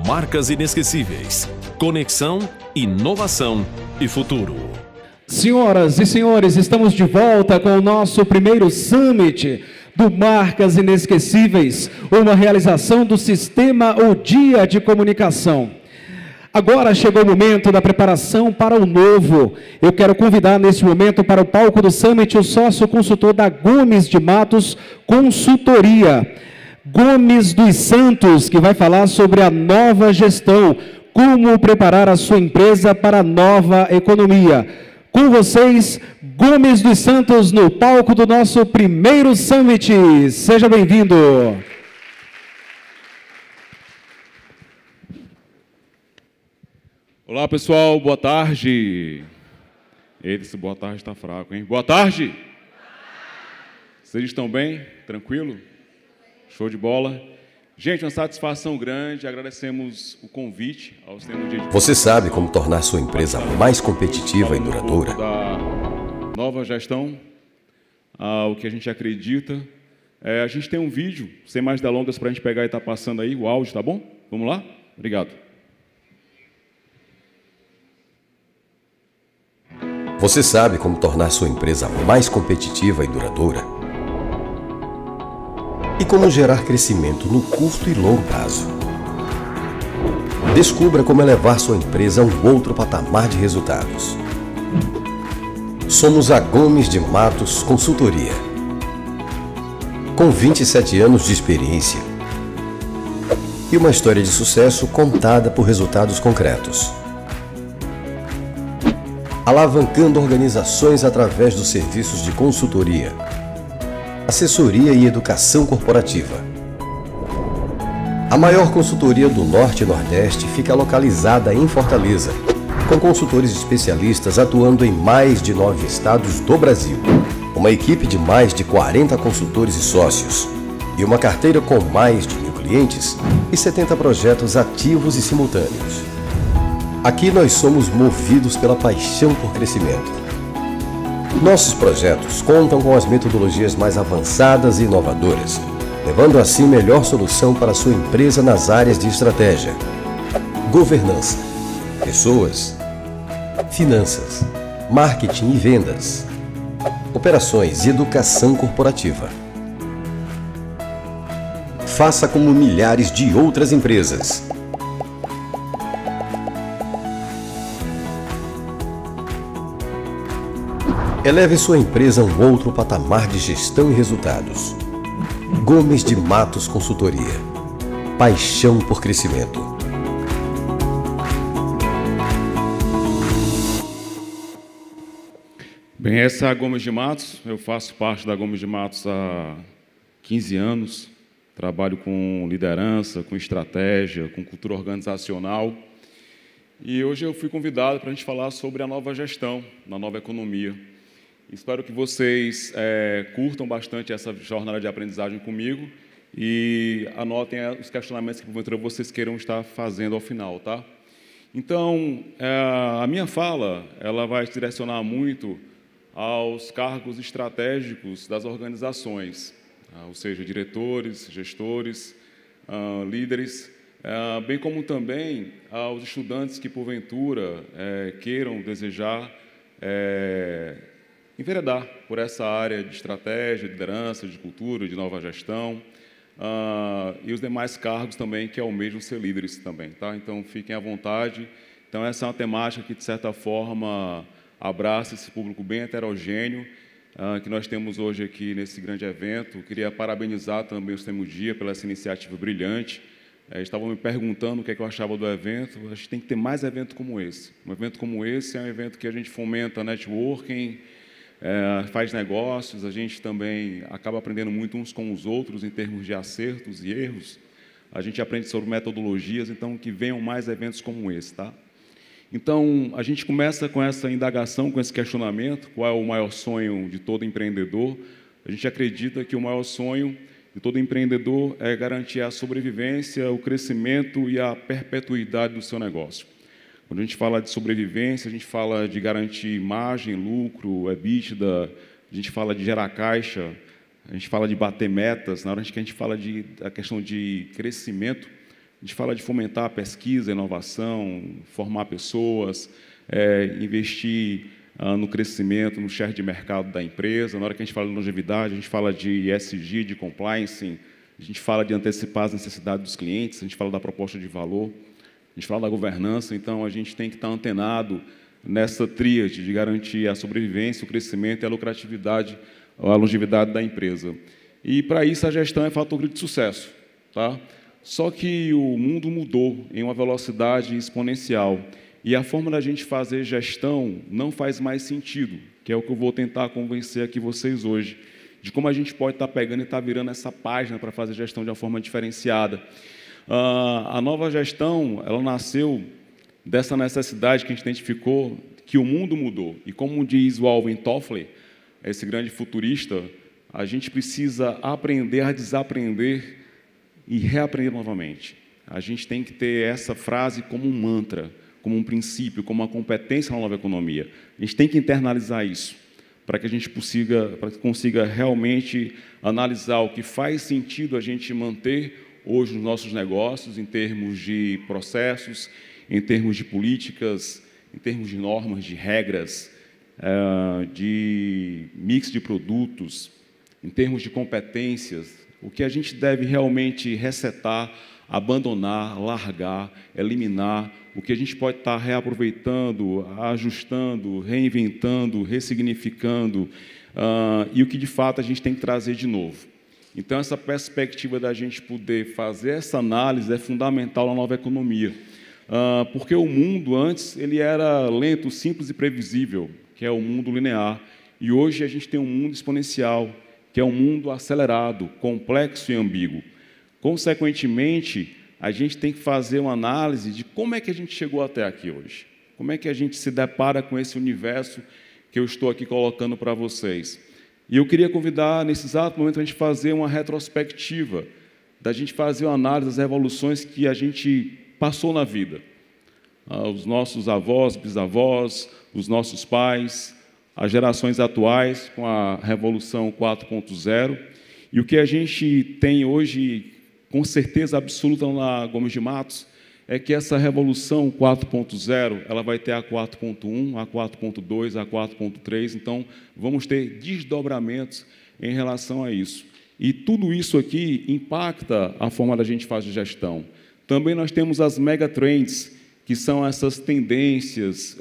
Marcas inesquecíveis, conexão, inovação e futuro. Senhoras e senhores, estamos de volta com o nosso primeiro Summit do Marcas Inesquecíveis, uma realização do Sistema O Dia de Comunicação. Agora chegou o momento da preparação para o novo. Eu quero convidar nesse momento para o palco do Summit o sócio consultor da Gomes de Matos Consultoria, Gomes dos Santos, que vai falar sobre a nova gestão, como preparar a sua empresa para a nova economia. Com vocês, Gomes dos Santos, no palco do nosso primeiro Summit. Seja bem-vindo. Olá, pessoal. Boa tarde. Esse boa tarde está fraco, hein? Boa tarde. Vocês estão bem? Tranquilo? Show de bola. Gente, uma satisfação grande, agradecemos o convite ao Sistema O Dia de Comunicação. Você sabe como tornar sua empresa mais competitiva e duradoura? Da nova gestão, o que a gente acredita. A gente tem um vídeo, sem mais delongas, para a gente pegar e estar passando aí, o áudio, tá bom? Vamos lá? Obrigado. Você sabe como tornar sua empresa mais competitiva e duradoura? E como gerar crescimento no curto e longo prazo? Descubra como elevar sua empresa a um outro patamar de resultados. Somos a Gomes de Matos Consultoria. Com 27 anos de experiência e uma história de sucesso contada por resultados concretos. Alavancando organizações através dos serviços de consultoria, assessoria e educação corporativa. A maior consultoria do Norte e Nordeste fica localizada em Fortaleza, com consultores especialistas atuando em mais de 9 estados do Brasil. Uma equipe de mais de 40 consultores e sócios, e uma carteira com mais de 1.000 clientes e 70 projetos ativos e simultâneos. Aqui nós somos movidos pela paixão por crescimento. Nossos projetos contam com as metodologias mais avançadas e inovadoras, levando assim melhor solução para a sua empresa nas áreas de estratégia, governança, pessoas, finanças, marketing e vendas, operações e educação corporativa. Faça como milhares de outras empresas. Eleve sua empresa a um outro patamar de gestão e resultados. Gomes de Matos Consultoria. Paixão por crescimento. Bem, essa é a Gomes de Matos. Eu faço parte da Gomes de Matos há 15 anos. Trabalho com liderança, com estratégia, com cultura organizacional. E hoje eu fui convidado para a gente falar sobre a nova gestão, na nova economia. Espero que vocês curtam bastante essa jornada de aprendizagem comigo e anotem os questionamentos que, porventura, vocês queiram estar fazendo ao final, tá? Então, a minha fala, ela vai se direcionar muito aos cargos estratégicos das organizações, ou seja, diretores, gestores, líderes, bem como também aos estudantes que, porventura, queiram desejar enveredar por essa área de estratégia, de liderança, de cultura, de nova gestão, e os demais cargos também que almejam ser líderes também, tá? Então, fiquem à vontade. Então, essa é uma temática que, de certa forma, abraça esse público bem heterogêneo que nós temos hoje aqui nesse grande evento. Queria parabenizar também o Sistema O Dia pela essa iniciativa brilhante. Estavam me perguntando o que é que eu achava do evento. A gente tem que ter mais eventos como esse. Um evento como esse é um evento que a gente fomenta networking, faz negócios, a gente também acaba aprendendo muito uns com os outros em termos de acertos e erros. A gente aprende sobre metodologias, então que venham mais eventos como esse, tá? Então, a gente começa com essa indagação, com esse questionamento, qual é o maior sonho de todo empreendedor? A gente acredita que o maior sonho de todo empreendedor é garantir a sobrevivência, o crescimento e a perpetuidade do seu negócio. Quando a gente fala de sobrevivência, a gente fala de garantir margem, lucro, EBITDA, a gente fala de gerar caixa, a gente fala de bater metas. Na hora que a gente fala da questão de crescimento, A gente fala de fomentar a pesquisa, a inovação, formar pessoas, investir no crescimento, no share de mercado da empresa. Na hora que a gente fala de longevidade, a gente fala de ESG, de compliance, a gente fala de antecipar as necessidades dos clientes, a gente fala da proposta de valor, a gente fala da governança. Então, a gente tem que estar antenado nessa tríade de garantir a sobrevivência, o crescimento e a lucratividade, a longevidade da empresa. E, para isso, a gestão é fator de sucesso, tá? Só que o mundo mudou em uma velocidade exponencial e a forma da gente fazer gestão não faz mais sentido, que é o que eu vou tentar convencer aqui vocês hoje, de como a gente pode estar pegando e estar virando essa página para fazer gestão de uma forma diferenciada. A nova gestão, ela nasceu dessa necessidade que a gente identificou, que o mundo mudou. E como diz o Alvin Toffler, esse grande futurista, a gente precisa aprender a desaprender e reaprender novamente. A gente tem que ter essa frase como um mantra, como um princípio, como uma competência na nova economia. A gente tem que internalizar isso, para que a gente consiga realmente analisar o que faz sentido a gente manter hoje nos nossos negócios, em termos de processos, em termos de políticas, em termos de normas, de regras, de mix de produtos, em termos de competências, o que a gente deve realmente resetar, abandonar, largar, eliminar, o que a gente pode estar reaproveitando, ajustando, reinventando, ressignificando, e o que, de fato, a gente tem que trazer de novo. Então, essa perspectiva da gente poder fazer essa análise é fundamental na nova economia, porque o mundo, antes, ele era lento, simples e previsível, que é o mundo linear, e hoje a gente tem um mundo exponencial, que é um mundo acelerado, complexo e ambíguo. Consequentemente, a gente tem que fazer uma análise de como é que a gente chegou até aqui hoje. Como é que a gente se depara com esse universo que eu estou aqui colocando para vocês. E eu queria convidar, nesse exato momento, a gente fazer uma retrospectiva, da gente fazer uma análise das revoluções que a gente passou na vida. Os nossos avós, bisavós, os nossos pais, as gerações atuais com a Revolução 4.0, e o que a gente tem hoje, com certeza absoluta na Gomes de Matos, é que essa Revolução 4.0, ela vai ter a 4.1, a 4.2, a 4.3, então vamos ter desdobramentos em relação a isso. E tudo isso aqui impacta a forma da gente fazer gestão. Também nós temos as megatrends, que são essas tendências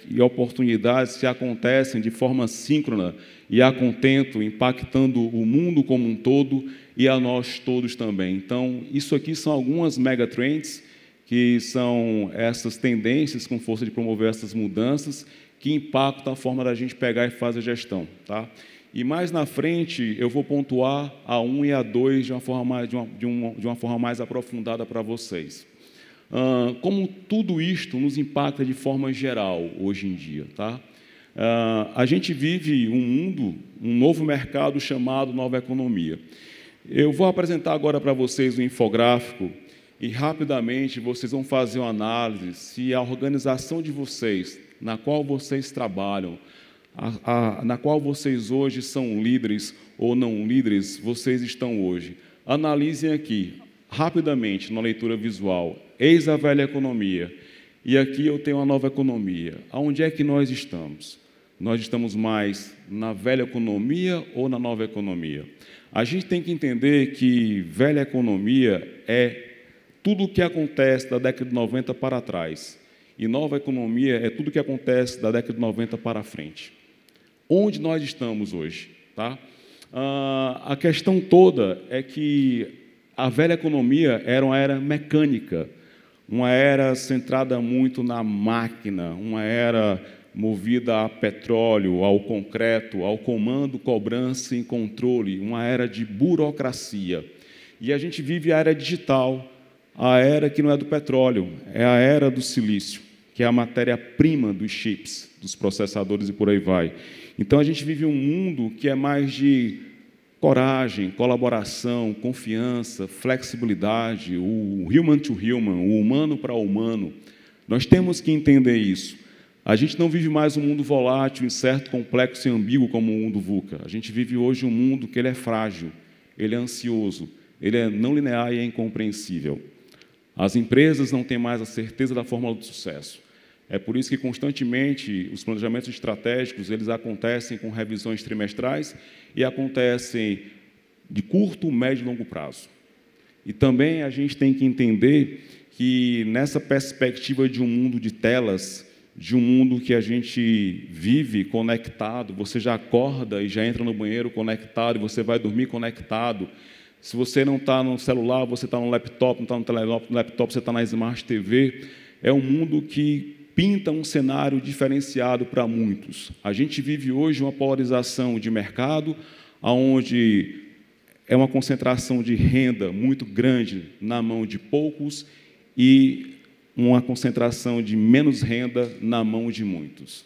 e oportunidades que acontecem de forma síncrona e a contento, impactando o mundo como um todo e a nós todos também. Então, isso aqui são algumas megatrends, que são essas tendências com força de promover essas mudanças que impactam a forma da gente pegar e fazer gestão, tá? E mais na frente eu vou pontuar a 1 e a 2 de uma forma mais aprofundada para vocês. Como tudo isto nos impacta de forma geral hoje em dia, tá? A gente vive um mundo, um novo mercado chamado nova economia. Eu vou apresentar agora para vocês um infográfico e rapidamente vocês vão fazer uma análise se a organização de vocês, na qual vocês trabalham, na qual vocês hoje são líderes ou não líderes, vocês estão hoje. Analisem aqui, rapidamente, na leitura visual, eis a velha economia, e aqui eu tenho a nova economia. Aonde é que nós estamos? Nós estamos mais na velha economia ou na nova economia? A gente tem que entender que velha economia é tudo o que acontece da década de 90 para trás. E nova economia é tudo o que acontece da década de 90 para frente. Onde nós estamos hoje? Tá? A questão toda é que a velha economia era uma era mecânica, uma era centrada muito na máquina, uma era movida a petróleo, ao concreto, ao comando, cobrança e controle, uma era de burocracia. E a gente vive a era digital, a era que não é do petróleo, é a era do silício, que é a matéria-prima dos chips, dos processadores e por aí vai. Então, a gente vive um mundo que é mais de coragem, colaboração, confiança, flexibilidade, o human to human, o humano para o humano. Nós temos que entender isso. A gente não vive mais um mundo volátil, incerto, complexo e ambíguo como o mundo VUCA. A gente vive hoje um mundo que ele é frágil, ele é ansioso, ele é não linear e é incompreensível. As empresas não têm mais a certeza da fórmula do sucesso. É por isso que, constantemente, os planejamentos estratégicos eles acontecem com revisões trimestrais e acontecem de curto, médio e longo prazo. E também a gente tem que entender que, nessa perspectiva de um mundo de telas, de um mundo que a gente vive conectado, você já acorda e já entra no banheiro conectado, e você vai dormir conectado. Se você não está no celular, você está no laptop, não está no laptop, você está na Smart TV. É um mundo que pinta um cenário diferenciado para muitos. A gente vive hoje uma polarização de mercado, onde é uma concentração de renda muito grande na mão de poucos e uma concentração de menos renda na mão de muitos.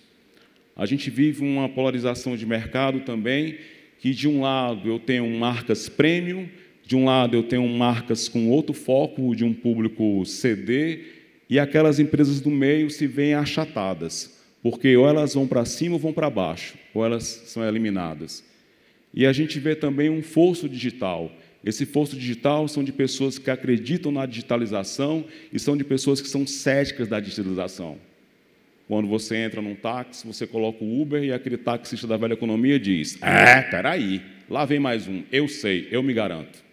A gente vive uma polarização de mercado também, que de um lado eu tenho marcas premium, de um lado eu tenho marcas com outro foco de um público CD, e aquelas empresas do meio se veem achatadas, porque ou elas vão para cima ou vão para baixo, ou elas são eliminadas. E a gente vê também um fosso digital. Esse fosso digital são de pessoas que acreditam na digitalização e são de pessoas que são céticas da digitalização. Quando você entra num táxi, você coloca o Uber e aquele taxista da velha economia diz: espera aí, lá vem mais um, eu sei, eu me garanto.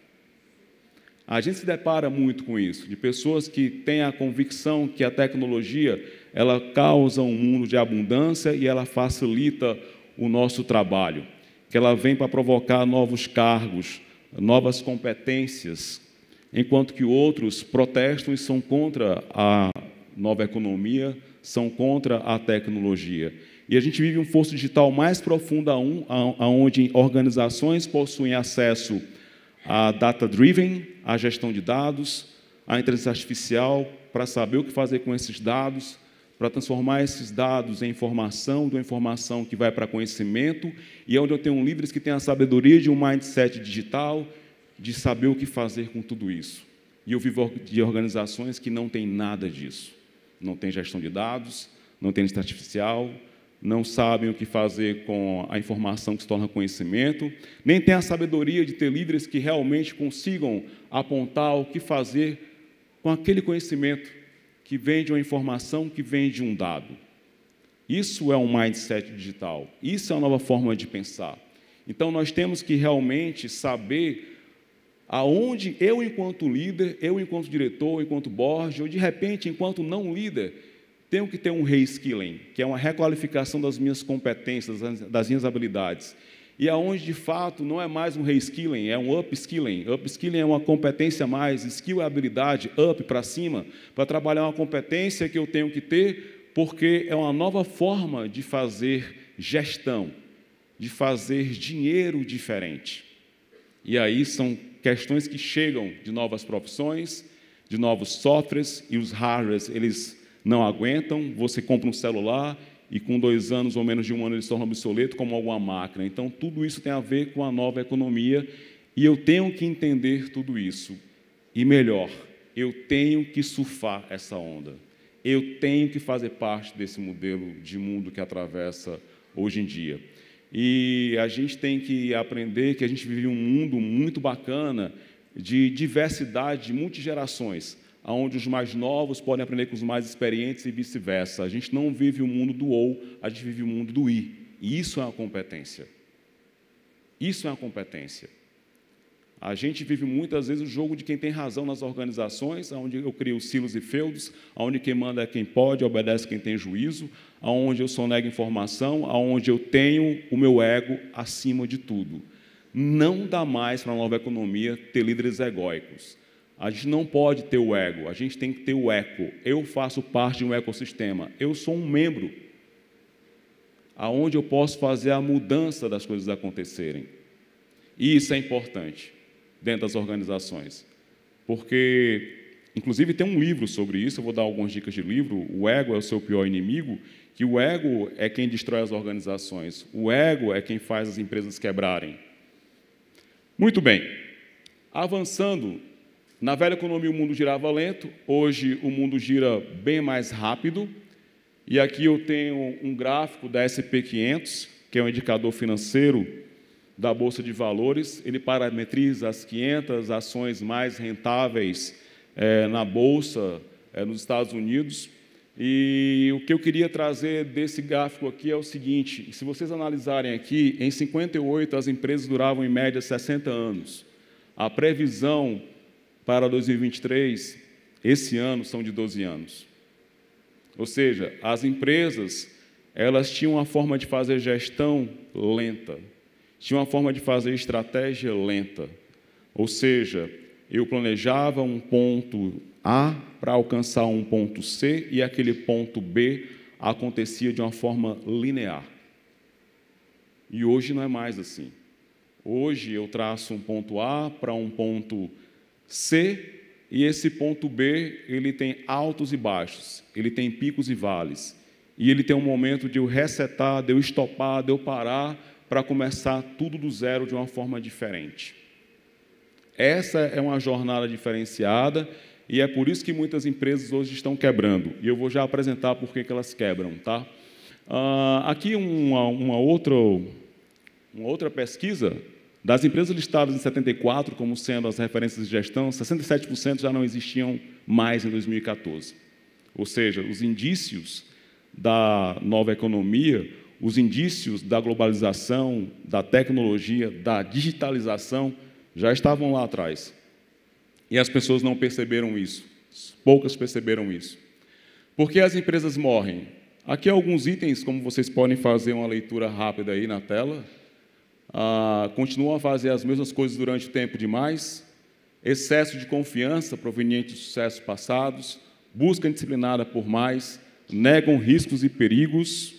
A gente se depara muito com isso, de pessoas que têm a convicção que a tecnologia ela causa um mundo de abundância e ela facilita o nosso trabalho, que ela vem para provocar novos cargos, novas competências, enquanto que outros protestam e são contra a nova economia, são contra a tecnologia. E a gente vive um fosso digital mais profundo, onde organizações possuem acesso a data-driven, a gestão de dados, a inteligência artificial, para saber o que fazer com esses dados, para transformar esses dados em informação, de uma informação que vai para conhecimento, e onde eu tenho líderes que têm a sabedoria de um mindset digital, de saber o que fazer com tudo isso. E eu vivo de organizações que não têm nada disso. Não tem gestão de dados, não tem inteligência artificial, não sabem o que fazer com a informação que se torna conhecimento, nem têm a sabedoria de ter líderes que realmente consigam apontar o que fazer com aquele conhecimento que vem de uma informação, que vem de um dado. Isso é um mindset digital, isso é uma nova forma de pensar. Então, nós temos que realmente saber aonde eu, enquanto líder, eu, enquanto diretor, enquanto board, ou, de repente, enquanto não líder, tenho que ter um reskilling, que é uma requalificação das minhas competências, das minhas habilidades. E aonde, de fato, não é mais um reskilling, é um upskilling. Upskilling é uma competência a mais, skill é habilidade, up para cima, para trabalhar uma competência que eu tenho que ter, porque é uma nova forma de fazer gestão, de fazer dinheiro diferente. E aí são questões que chegam de novas profissões, de novos softwares, e os hardwares, eles não aguentam. Você compra um celular e com 2 anos ou menos de 1 ano ele se torna obsoleto como alguma máquina. Então, tudo isso tem a ver com a nova economia e eu tenho que entender tudo isso. E melhor, eu tenho que surfar essa onda. Eu tenho que fazer parte desse modelo de mundo que atravessa hoje em dia. E a gente tem que aprender que a gente vive um mundo muito bacana de diversidade, de multigerações, onde os mais novos podem aprender com os mais experientes e vice-versa. A gente não vive o mundo do ou, a gente vive o mundo do i. E isso é uma competência. Isso é uma competência. A gente vive muitas vezes o jogo de quem tem razão nas organizações, onde eu crio silos e feudos, onde quem manda é quem pode, obedece quem tem juízo, onde eu sonego informação, onde eu tenho o meu ego acima de tudo. Não dá mais para a nova economia ter líderes egóicos. A gente não pode ter o ego, a gente tem que ter o eco. Eu faço parte de um ecossistema, eu sou um membro, aonde eu posso fazer a mudança das coisas acontecerem. E isso é importante dentro das organizações, porque, inclusive, tem um livro sobre isso, eu vou dar algumas dicas de livro, O Ego é o Seu Pior Inimigo, que o ego é quem destrói as organizações, o ego é quem faz as empresas quebrarem. Muito bem, avançando. Na velha economia, o mundo girava lento, hoje o mundo gira bem mais rápido, e aqui eu tenho um gráfico da S&P 500, que é um indicador financeiro da Bolsa de Valores, ele parametriza as 500 ações mais rentáveis na Bolsa nos Estados Unidos. E o que eu queria trazer desse gráfico aqui é o seguinte: se vocês analisarem aqui, em 58 as empresas duravam em média 60 anos. A previsão para 2023, esse ano, são de 12 anos. Ou seja, as empresas, elas tinham uma forma de fazer gestão lenta, tinham uma forma de fazer estratégia lenta. Ou seja, eu planejava um ponto A para alcançar um ponto C e aquele ponto B acontecia de uma forma linear. E hoje não é mais assim. Hoje eu traço um ponto A para um ponto C e esse ponto B ele tem altos e baixos, ele tem picos e vales. E ele tem um momento de eu resetar, de eu estopar, de eu parar para começar tudo do zero de uma forma diferente. Essa é uma jornada diferenciada e é por isso que muitas empresas hoje estão quebrando. E eu vou já apresentar por que elas quebram, tá? Aqui uma outra pesquisa das empresas listadas em 74 como sendo as referências de gestão, 67% já não existiam mais em 2014. Ou seja, os indícios da nova economia, os indícios da globalização, da tecnologia, da digitalização, já estavam lá atrás. E as pessoas não perceberam isso. Poucas perceberam isso. Por que as empresas morrem? Aqui alguns itens, como vocês podem fazer uma leitura rápida aí na tela. Continuam a fazer as mesmas coisas durante o tempo demais. Excesso de confiança proveniente de sucessos passados. Busca indisciplinada por mais. Negam riscos e perigos.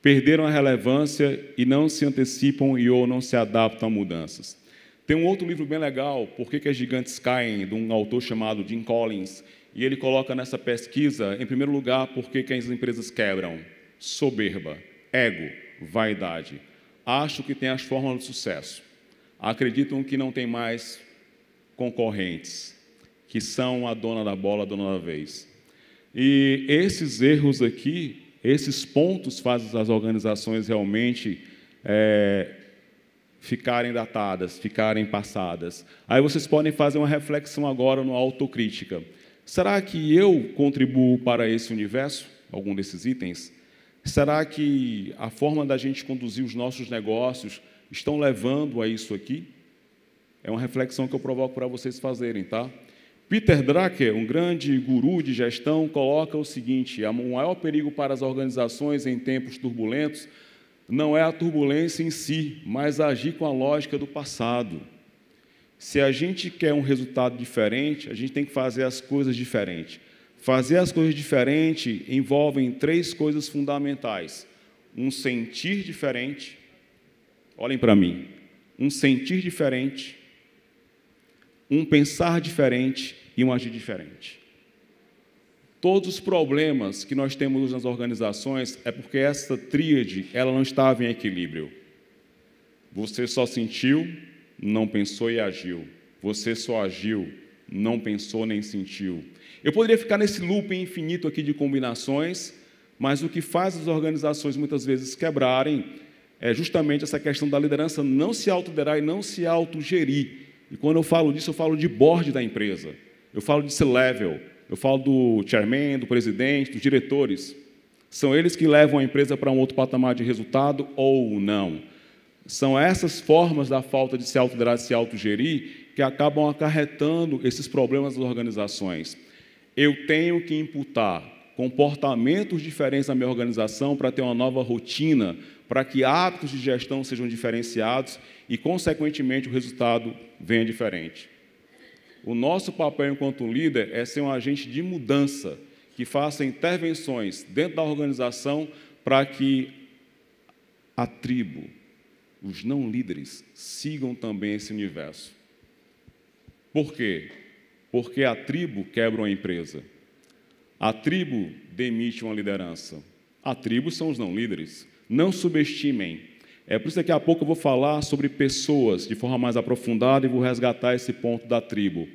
Perderam a relevância e não se antecipam ou não se adaptam a mudanças. Tem um outro livro bem legal, Por que as Gigantes Caem, de um autor chamado Jim Collins, e ele coloca nessa pesquisa, em primeiro lugar, por que as empresas quebram? Soberba, ego, vaidade. Acham que tem as fórmulas do sucesso. Acreditam que não tem mais concorrentes, que são a dona da bola, a dona da vez. E esses erros aqui, esses pontos fazem as organizações realmente ficarem datadas, ficarem passadas. Aí vocês podem fazer uma reflexão agora no autocrítica. Será que eu contribuo para esse universo? Algum desses itens? Será que a forma da gente conduzir os nossos negócios estão levando a isso aqui? É uma reflexão que eu provoco para vocês fazerem, tá? Peter Drucker, um grande guru de gestão, coloca o seguinte: o maior perigo para as organizações em tempos turbulentos não é a turbulência em si, mas agir com a lógica do passado. Se a gente quer um resultado diferente, a gente tem que fazer as coisas diferentes. Fazer as coisas diferentes envolve 3 coisas fundamentais. Um sentir diferente, olhem para mim, um sentir diferente, um pensar diferente e um agir diferente. Todos os problemas que nós temos nas organizações é porque essa tríade ela não estava em equilíbrio. Você só sentiu, não pensou e agiu. Você só agiu, não pensou nem sentiu. Eu poderia ficar nesse looping infinito aqui de combinações, mas o que faz as organizações muitas vezes quebrarem é justamente essa questão da liderança não se autoliderar e não se autogerir. E quando eu falo disso, eu falo de board da empresa. Eu falo de C-level. Eu falo do chairman, do presidente, dos diretores. São eles que levam a empresa para um outro patamar de resultado ou não. São essas formas da falta de se autoliderar e se autogerir que acabam acarretando esses problemas das organizações. Eu tenho que imputar comportamentos diferentes na minha organização para ter uma nova rotina, para que hábitos de gestão sejam diferenciados e, consequentemente, o resultado venha diferente. O nosso papel enquanto líder é ser um agente de mudança, que faça intervenções dentro da organização para que a tribo, os não líderes, sigam também esse universo. Por quê? Porque a tribo quebra uma empresa. A tribo demite uma liderança. A tribo são os não líderes. Não subestimem. É por isso que daqui a pouco eu vou falar sobre pessoas de forma mais aprofundada e vou resgatar esse ponto da tribo.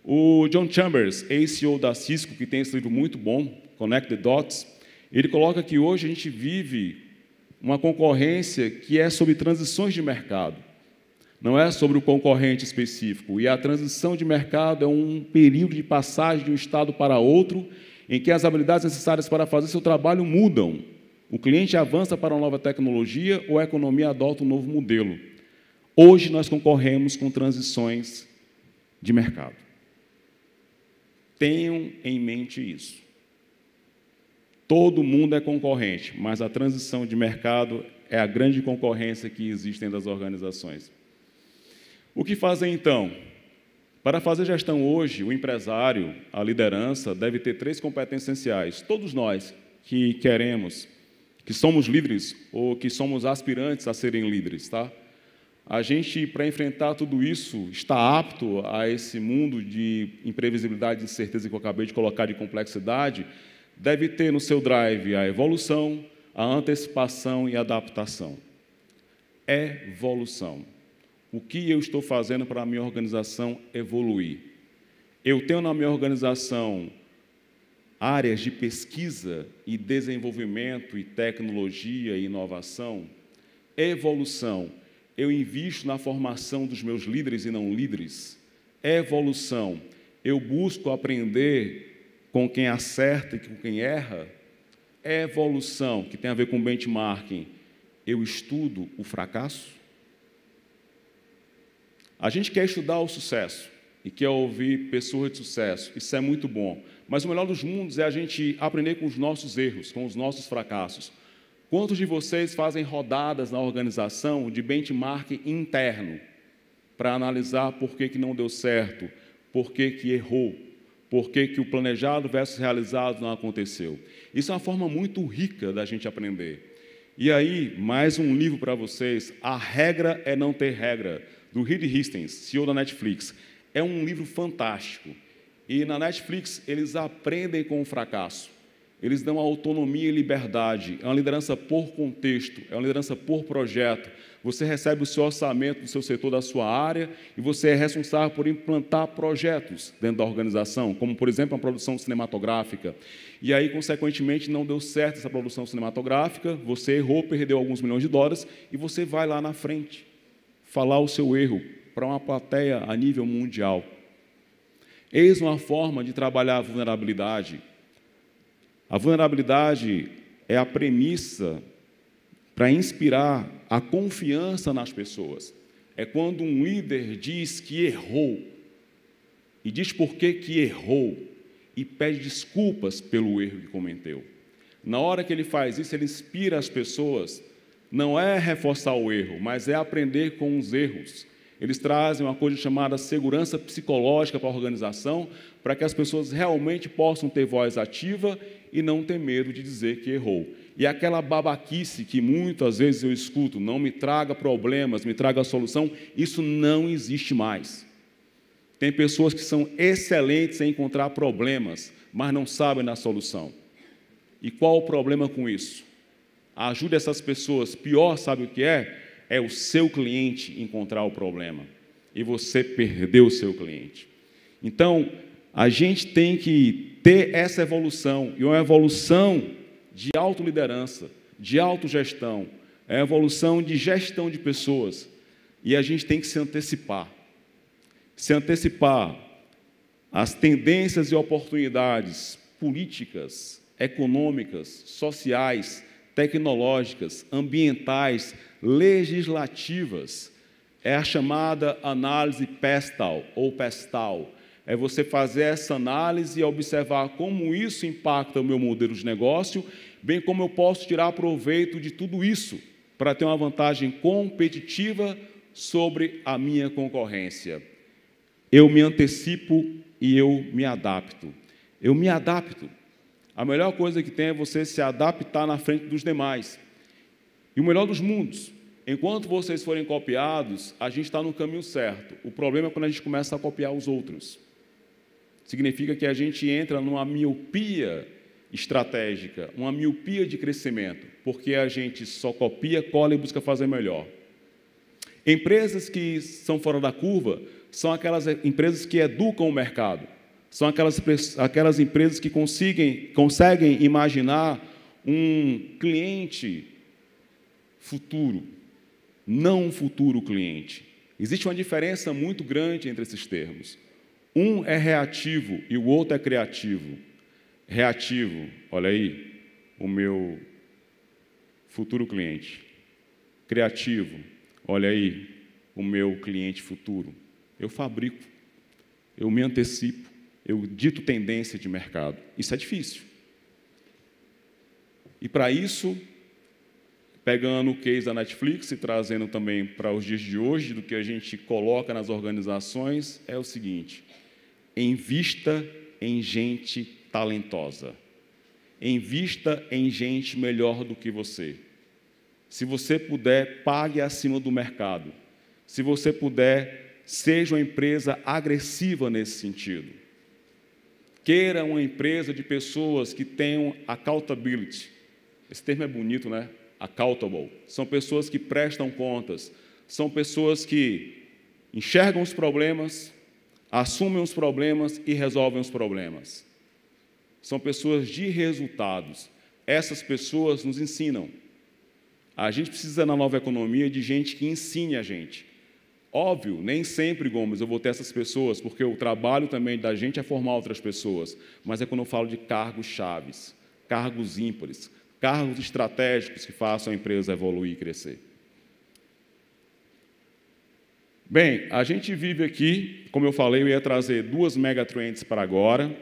O John Chambers, ex-CEO da Cisco, que tem esse livro muito bom, Connect the Dots, ele coloca que hoje a gente vive uma concorrência que é sobre transições de mercado. não é sobre o concorrente específico. E a transição de mercado é um período de passagem de um estado para outro, em que as habilidades necessárias para fazer seu trabalho mudam. O cliente avança para uma nova tecnologia ou a economia adota um novo modelo. Hoje, nós concorremos com transições de mercado. Tenham em mente isso. Todo mundo é concorrente, mas a transição de mercado é a grande concorrência que existe dentro das organizações. O que fazer, então? Para fazer gestão hoje, o empresário, a liderança, deve ter 3 competências essenciais. Todos nós que queremos, que somos líderes ou que somos aspirantes a serem líderes, tá? A gente, para enfrentar tudo isso, está apto a esse mundo de imprevisibilidade e incerteza que eu acabei de colocar de complexidade, deve ter no seu drive a evolução, a antecipação e a adaptação. Evolução. O que eu estou fazendo para a minha organização evoluir? Eu tenho na minha organização áreas de pesquisa e desenvolvimento e tecnologia e inovação? Evolução. Eu invisto na formação dos meus líderes e não líderes? Evolução. Eu busco aprender com quem acerta e com quem erra? Evolução, que tem a ver com benchmarking. Eu estudo o fracasso? A gente quer estudar o sucesso e quer ouvir pessoas de sucesso. Isso é muito bom. Mas o melhor dos mundos é a gente aprender com os nossos erros, com os nossos fracassos. Quantos de vocês fazem rodadas na organização de benchmarking interno para analisar por que não deu certo, por que errou, por que o planejado versus realizado não aconteceu? Isso é uma forma muito rica da gente aprender. E aí, mais um livro para vocês, A Regra é Não Ter Regra, do Reed Hastings, CEO da Netflix. É um livro fantástico. E na Netflix, eles aprendem com o fracasso. Eles dão autonomia e liberdade. É uma liderança por contexto, é uma liderança por projeto. Você recebe o seu orçamento do seu setor, da sua área, e você é responsável por implantar projetos dentro da organização, como, por exemplo, a produção cinematográfica. E aí, consequentemente, não deu certo essa produção cinematográfica, você errou, perdeu alguns milhões de dólares, e você vai lá na frente falar o seu erro para uma plateia a nível mundial. Eis uma forma de trabalhar a vulnerabilidade. A vulnerabilidade é a premissa para inspirar a confiança nas pessoas. É quando um líder diz que errou, e diz por que errou, e pede desculpas pelo erro que cometeu. Na hora que ele faz isso, ele inspira as pessoas, não é reforçar o erro, mas é aprender com os erros. Eles trazem uma coisa chamada segurança psicológica para a organização, para que as pessoas realmente possam ter voz ativa e não ter medo de dizer que errou. E aquela babaquice que muitas vezes eu escuto, não me traga problemas, me traga a solução, isso não existe mais. Tem pessoas que são excelentes em encontrar problemas, mas não sabem da solução. E qual o problema com isso? Ajude essas pessoas. Pior, sabe o que é? É o seu cliente encontrar o problema. E você perdeu o seu cliente. Então, a gente tem que ter essa evolução, e uma evolução de autoliderança, de autogestão, é a evolução de gestão de pessoas. E a gente tem que se antecipar. Se antecipar às tendências e oportunidades políticas, econômicas, sociais, tecnológicas, ambientais, legislativas. É a chamada análise PESTAL, ou PESTAL. É você fazer essa análise e observar como isso impacta o meu modelo de negócio, bem como eu posso tirar proveito de tudo isso para ter uma vantagem competitiva sobre a minha concorrência. Eu me antecipo e eu me adapto. Eu me adapto. A melhor coisa que tem é você se adaptar na frente dos demais. E o melhor dos mundos, enquanto vocês forem copiados, a gente está no caminho certo. O problema é quando a gente começa a copiar os outros. Significa que a gente entra numa miopia estratégica, uma miopia de crescimento, porque a gente só copia, cola e busca fazer melhor. Empresas que são fora da curva são aquelas empresas que educam o mercado. São aquelas empresas que conseguem imaginar um cliente futuro, não um futuro cliente. Existe uma diferença muito grande entre esses termos. Um é reativo e o outro é criativo. Reativo, olha aí, o meu futuro cliente. Criativo, olha aí, o meu cliente futuro. Eu fabrico, eu me antecipo, eu dito tendência de mercado. Isso é difícil. E para isso, pegando o case da Netflix e trazendo também para os dias de hoje, do que a gente coloca nas organizações, é o seguinte: invista em gente talentosa. Invista em gente melhor do que você. Se você puder, pague acima do mercado. Se você puder, seja uma empresa agressiva nesse sentido. Queira uma empresa de pessoas que tenham accountability. Esse termo é bonito, né? Accountable. São pessoas que prestam contas. São pessoas que enxergam os problemas, assumem os problemas e resolvem os problemas. São pessoas de resultados. Essas pessoas nos ensinam. A gente precisa, na nova economia, de gente que ensine a gente. Óbvio, nem sempre, Gomes, eu vou ter essas pessoas, porque o trabalho também da gente é formar outras pessoas. Mas é quando eu falo de cargos chaves, cargos ímpares, cargos estratégicos que façam a empresa evoluir e crescer. Bem, a gente vive aqui, como eu falei, eu ia trazer 2 megatrends para agora.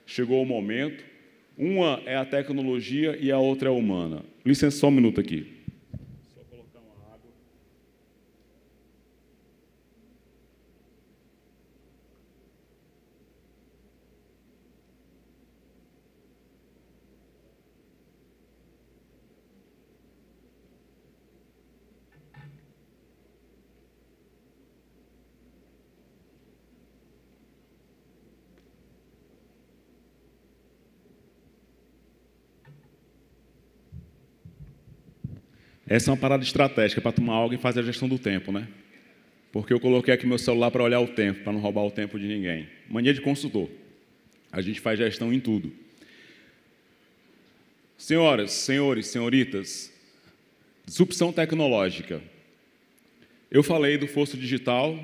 Chegou o momento. Uma é a tecnologia e a outra é a humana. Licença só um minuto aqui. Só colocar uma água. Essa é uma parada estratégica para tomar algo e fazer a gestão do tempo, né? Porque eu coloquei aqui meu celular para olhar o tempo, para não roubar o tempo de ninguém. Mania de consultor. A gente faz gestão em tudo. Senhoras, senhores, senhoritas, disrupção tecnológica. Eu falei do fosso digital,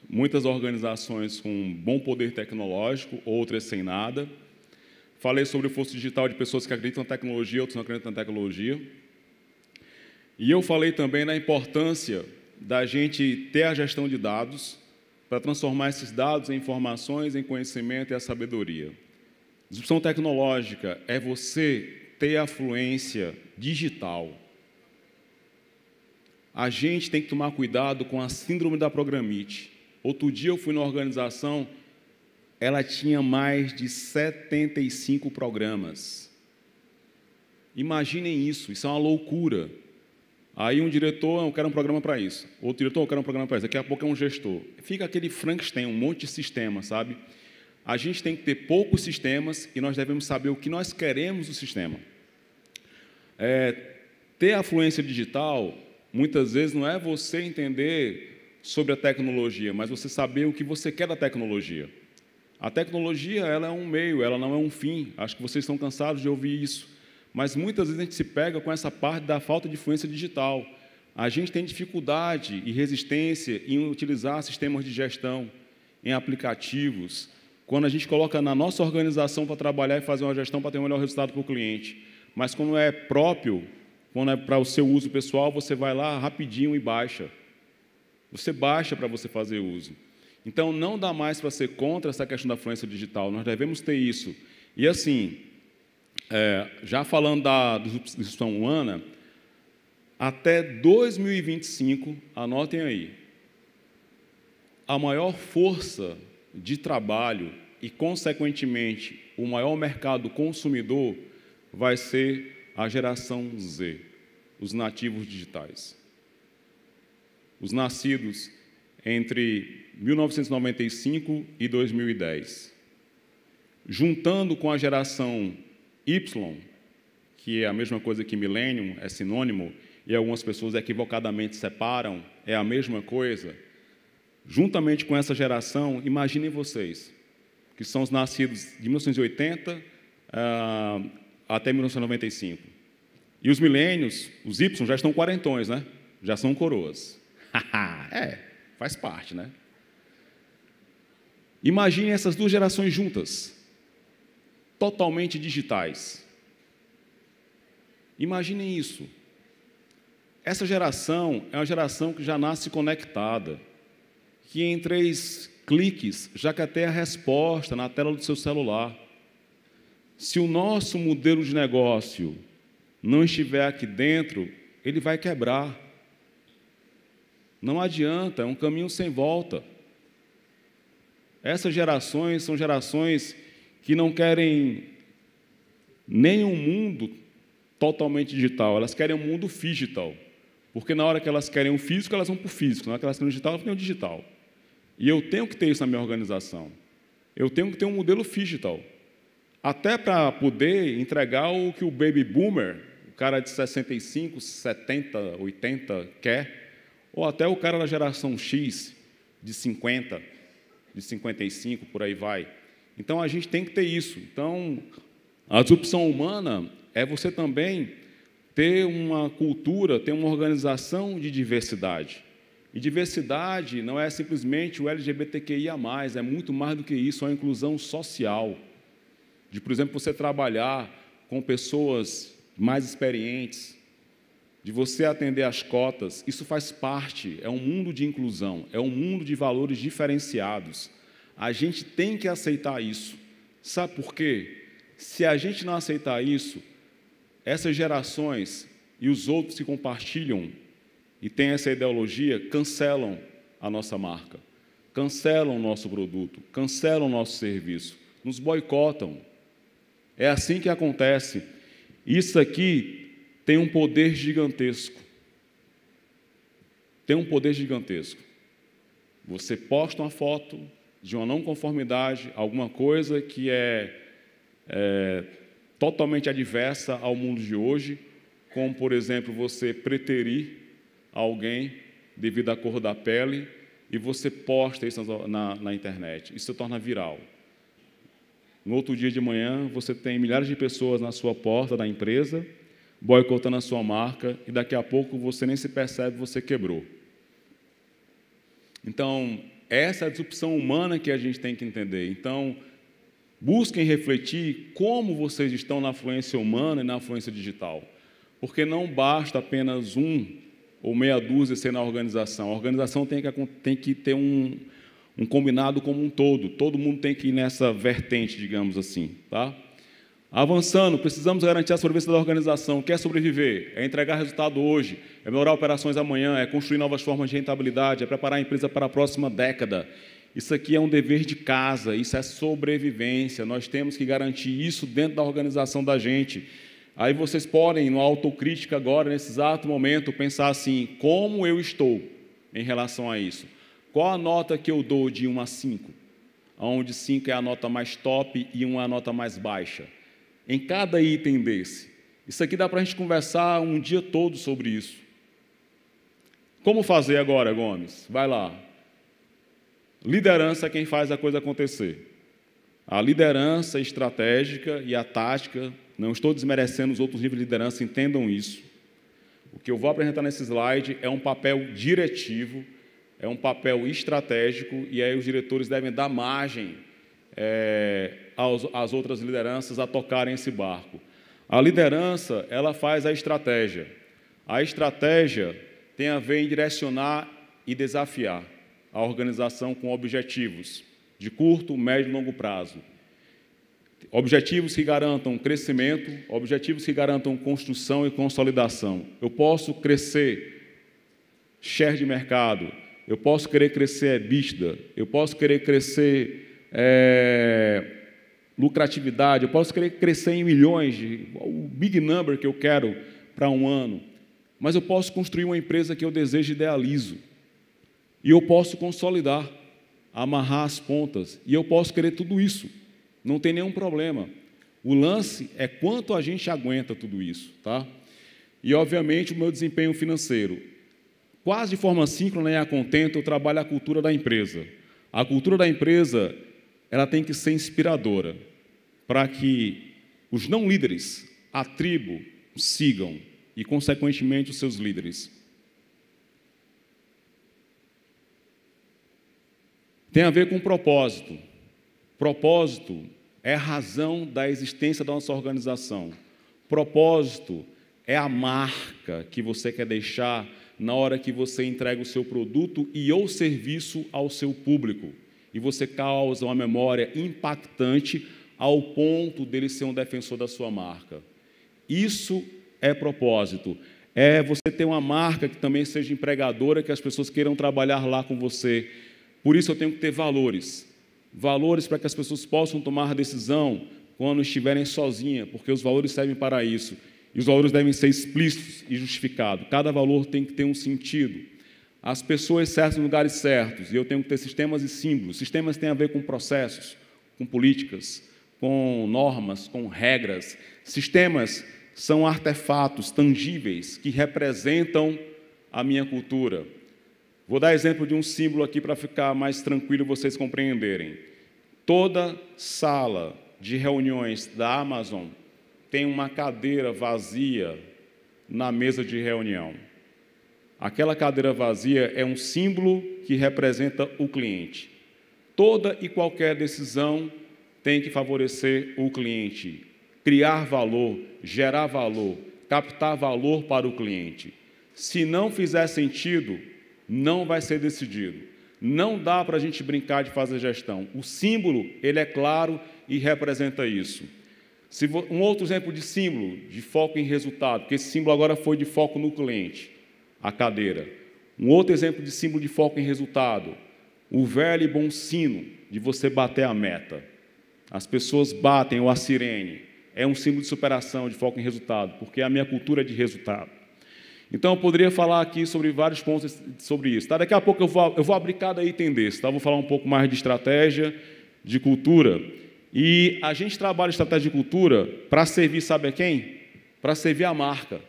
muitas organizações com bom poder tecnológico, outras sem nada. Falei sobre o fosso digital de pessoas que acreditam na tecnologia, outros não acreditam na tecnologia. E eu falei também na importância da gente ter a gestão de dados para transformar esses dados em informações, em conhecimento e a sabedoria. Disrupção tecnológica é você ter a fluência digital. A gente tem que tomar cuidado com a síndrome da programite. Outro dia eu fui numa organização, ela tinha mais de 75 programas. Imaginem isso é uma loucura. Aí um diretor, eu quero um programa para isso. Outro diretor, eu quero um programa para isso. Daqui a pouco é um gestor. Fica aquele Frankenstein, um monte de sistema, sabe? A gente tem que ter poucos sistemas e nós devemos saber o que nós queremos do sistema. Ter a fluência digital, muitas vezes, não é você entender sobre a tecnologia, mas você saber o que você quer da tecnologia. A tecnologia, ela é um meio, ela não é um fim. Acho que vocês estão cansados de ouvir isso. Mas muitas vezes a gente se pega com essa parte da falta de fluência digital. A gente tem dificuldade e resistência em utilizar sistemas de gestão, em aplicativos, quando a gente coloca na nossa organização para trabalhar e fazer uma gestão para ter um melhor resultado para o cliente. Mas quando é próprio, quando é para o seu uso pessoal, você vai lá rapidinho e baixa. Você baixa para você fazer uso. Então, não dá mais para ser contra essa questão da fluência digital. Nós devemos ter isso. E assim, já falando da disrupção humana, até 2025, anotem aí, a maior força de trabalho e, consequentemente, o maior mercado consumidor vai ser a geração Z, os nativos digitais. Os nascidos entre 1995 e 2010. Juntando com a geração Y, que é a mesma coisa que Millennium, é sinônimo, e algumas pessoas equivocadamente separam, é a mesma coisa. Juntamente com essa geração, imaginem vocês, que são os nascidos de 1980 até 1995. E os milênios, os Y, já estão quarentões, né? Já são coroas. Faz parte, né? Imagine essas duas gerações juntas, totalmente digitais. Imaginem isso. Essa geração é uma geração que já nasce conectada, que em 3 cliques já quer ter a resposta na tela do seu celular. Se o nosso modelo de negócio não estiver aqui dentro, ele vai quebrar. Não adianta, é um caminho sem volta. Essas gerações são gerações que não querem nem um mundo totalmente digital, elas querem um mundo digital. Porque na hora que elas querem o físico, elas vão para o físico. Na hora que elas querem o digital, elas querem o digital. E eu tenho que ter isso na minha organização. Eu tenho que ter um modelo digital. Até para poder entregar o que o baby boomer, o cara de 65, 70, 80 quer, ou até o cara da geração X, de 50, de 55, por aí vai. Então, a gente tem que ter isso. Então, a disrupção humana é você também ter uma cultura, ter uma organização de diversidade. E diversidade não é simplesmente o LGBTQIA+, é muito mais do que isso, é uma inclusão social. De, por exemplo, você trabalhar com pessoas mais experientes, de você atender às cotas, isso faz parte, é um mundo de inclusão, é um mundo de valores diferenciados. A gente tem que aceitar isso. Sabe por quê? Se a gente não aceitar isso, essas gerações e os outros que compartilham e têm essa ideologia, cancelam a nossa marca, cancelam o nosso produto, cancelam o nosso serviço, nos boicotam. É assim que acontece. Isso aqui tem um poder gigantesco. Tem um poder gigantesco. Você posta uma foto de uma não conformidade, alguma coisa que é totalmente adversa ao mundo de hoje, como, por exemplo, você preterir alguém devido à cor da pele e você posta isso na internet. Isso se torna viral. No outro dia de manhã, você tem milhares de pessoas na sua porta da empresa, boicotando a sua marca, e daqui a pouco você nem se percebe, você quebrou. Então, essa é a disrupção humana que a gente tem que entender. Então, busquem refletir como vocês estão na fluência humana e na fluência digital. Porque não basta apenas um ou meia dúzia ser na organização. A organização tem que ter um combinado como um todo. Todo mundo tem que ir nessa vertente, digamos assim. Tá? Avançando, precisamos garantir a sobrevivência da organização. Quer sobreviver? É entregar resultado hoje, é melhorar operações amanhã, é construir novas formas de rentabilidade, é preparar a empresa para a próxima década. Isso aqui é um dever de casa, isso é sobrevivência. Nós temos que garantir isso dentro da organização da gente. Aí vocês podem, no autocrítica agora, nesse exato momento, pensar assim, como eu estou em relação a isso? Qual a nota que eu dou de 1 a 5? Onde 5 é a nota mais top e 1 é a nota mais baixa. Em cada item desse. Isso aqui dá para a gente conversar um dia todo sobre isso. Como fazer agora, Gomes? Vai lá. Liderança é quem faz a coisa acontecer. A liderança estratégica e a tática, não estou desmerecendo os outros níveis de liderança, entendam isso. O que eu vou apresentar nesse slide é um papel diretivo, é um papel estratégico, e aí os diretores devem dar margem às outras lideranças a tocarem esse barco. A liderança, ela faz a estratégia. A estratégia tem a ver em direcionar e desafiar a organização com objetivos de curto, médio e longo prazo. Objetivos que garantam crescimento, objetivos que garantam construção e consolidação. Eu posso crescer share de mercado, eu posso querer crescer EBITDA, eu posso querer crescer lucratividade, eu posso querer crescer em milhões, o big number que eu quero para um ano, mas eu posso construir uma empresa que eu desejo e idealizo. E eu posso consolidar, amarrar as pontas, e eu posso querer tudo isso. Não tem nenhum problema. O lance é quanto a gente aguenta tudo isso, tá? E, obviamente, o meu desempenho financeiro. Quase de forma síncrona e a contento, eu trabalho a cultura da empresa. A cultura da empresa, ela tem que ser inspiradora, para que os não líderes, a tribo, sigam, e, consequentemente, os seus líderes. tem a ver com propósito. Propósito é a razão da existência da nossa organização. Propósito é a marca que você quer deixar na hora que você entrega o seu produto e ou serviço ao seu público. E você causa uma memória impactante ao ponto dele ser um defensor da sua marca. Isso é propósito. É você ter uma marca que também seja empregadora, que as pessoas queiram trabalhar lá com você. Por isso eu tenho que ter valores. Valores para que as pessoas possam tomar decisão quando estiverem sozinhas, porque os valores servem para isso. E os valores devem ser explícitos e justificados. Cada valor tem que ter um sentido. As pessoas certas nos lugares certos. E eu tenho que ter sistemas e símbolos. Sistemas têm a ver com processos, com políticas, com normas, com regras. Sistemas são artefatos tangíveis que representam a minha cultura. Vou dar exemplo de um símbolo aqui para ficar mais tranquilo vocês compreenderem. Toda sala de reuniões da Amazon tem uma cadeira vazia na mesa de reunião. Aquela cadeira vazia é um símbolo que representa o cliente. Toda e qualquer decisão tem que favorecer o cliente, criar valor, gerar valor, captar valor para o cliente. Se não fizer sentido, não vai ser decidido. Não dá para a gente brincar de fazer gestão. O símbolo, ele é claro e representa isso. Um outro exemplo de símbolo, de foco em resultado, porque esse símbolo agora foi de foco no cliente, a cadeira. Um outro exemplo de símbolo de foco em resultado, o velho e bom sino de você bater a meta. As pessoas batem a sirene. É um símbolo de superação, de foco em resultado, porque a minha cultura é de resultado. Então, eu poderia falar aqui sobre vários pontos sobre isso. Tá? Daqui a pouco eu vou abrir cada item desse. Tá? Vou falar um pouco mais de estratégia, de cultura. E a gente trabalha estratégia de cultura para servir, sabe a quem? Para servir a marca,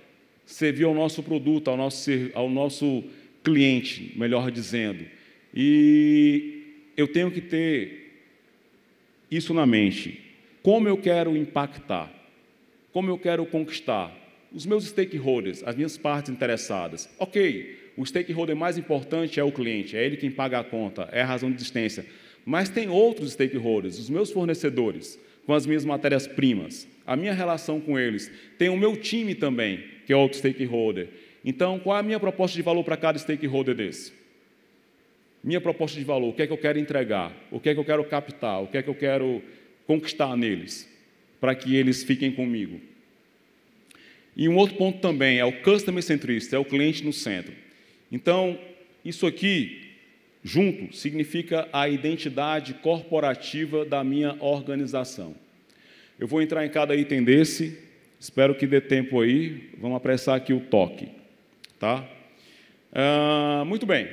servir ao nosso produto, ao nosso cliente, melhor dizendo. E eu tenho que ter isso na mente. Como eu quero impactar? Como eu quero conquistar? Os meus stakeholders, as minhas partes interessadas. Ok, o stakeholder mais importante é o cliente, é ele quem paga a conta, é a razão de existência. Mas tem outros stakeholders, os meus fornecedores, com as minhas matérias-primas, a minha relação com eles. Tem o meu time também, que é outro stakeholder. Então, qual é a minha proposta de valor para cada stakeholder desse? Minha proposta de valor, o que é que eu quero entregar? O que é que eu quero captar? O que é que eu quero conquistar neles? Para que eles fiquem comigo. E um outro ponto também é o Customer Centricity, é o cliente no centro. Então, isso aqui, junto, significa a identidade corporativa da minha organização. Eu vou entrar em cada item desse, espero que dê tempo aí, vamos apressar aqui o toque. Tá? Muito bem.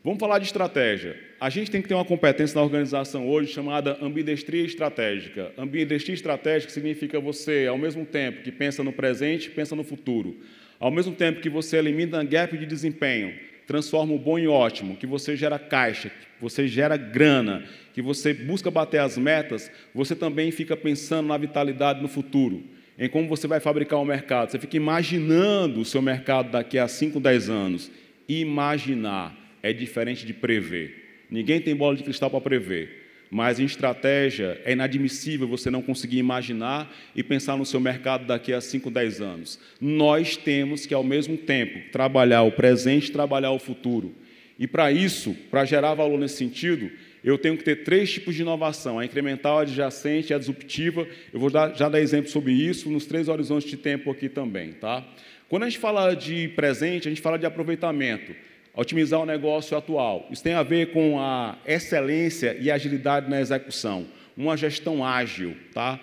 Vamos falar de estratégia. A gente tem que ter uma competência na organização hoje chamada ambidestria estratégica. Ambidestria estratégica significa você, ao mesmo tempo que pensa no presente, pensa no futuro. Ao mesmo tempo que você elimina gap de desempenho, transforma o bom em ótimo, que você gera caixa, que você gera grana, que você busca bater as metas, você também fica pensando na vitalidade no futuro, em como você vai fabricar o mercado. Você fica imaginando o seu mercado daqui a 5, 10 anos. Imaginar é diferente de prever. Ninguém tem bola de cristal para prever. Mas em estratégia é inadmissível você não conseguir imaginar e pensar no seu mercado daqui a 5, 10 anos. Nós temos que, ao mesmo tempo, trabalhar o presente e trabalhar o futuro. E para isso, para gerar valor nesse sentido, eu tenho que ter 3 tipos de inovação, a incremental, a adjacente e a disruptiva. Eu vou já dar exemplo sobre isso nos 3 horizontes de tempo aqui também. Tá? Quando a gente fala de presente, a gente fala de aproveitamento. Otimizar o negócio atual. Isso tem a ver com a excelência e agilidade na execução. Uma gestão ágil. Tá?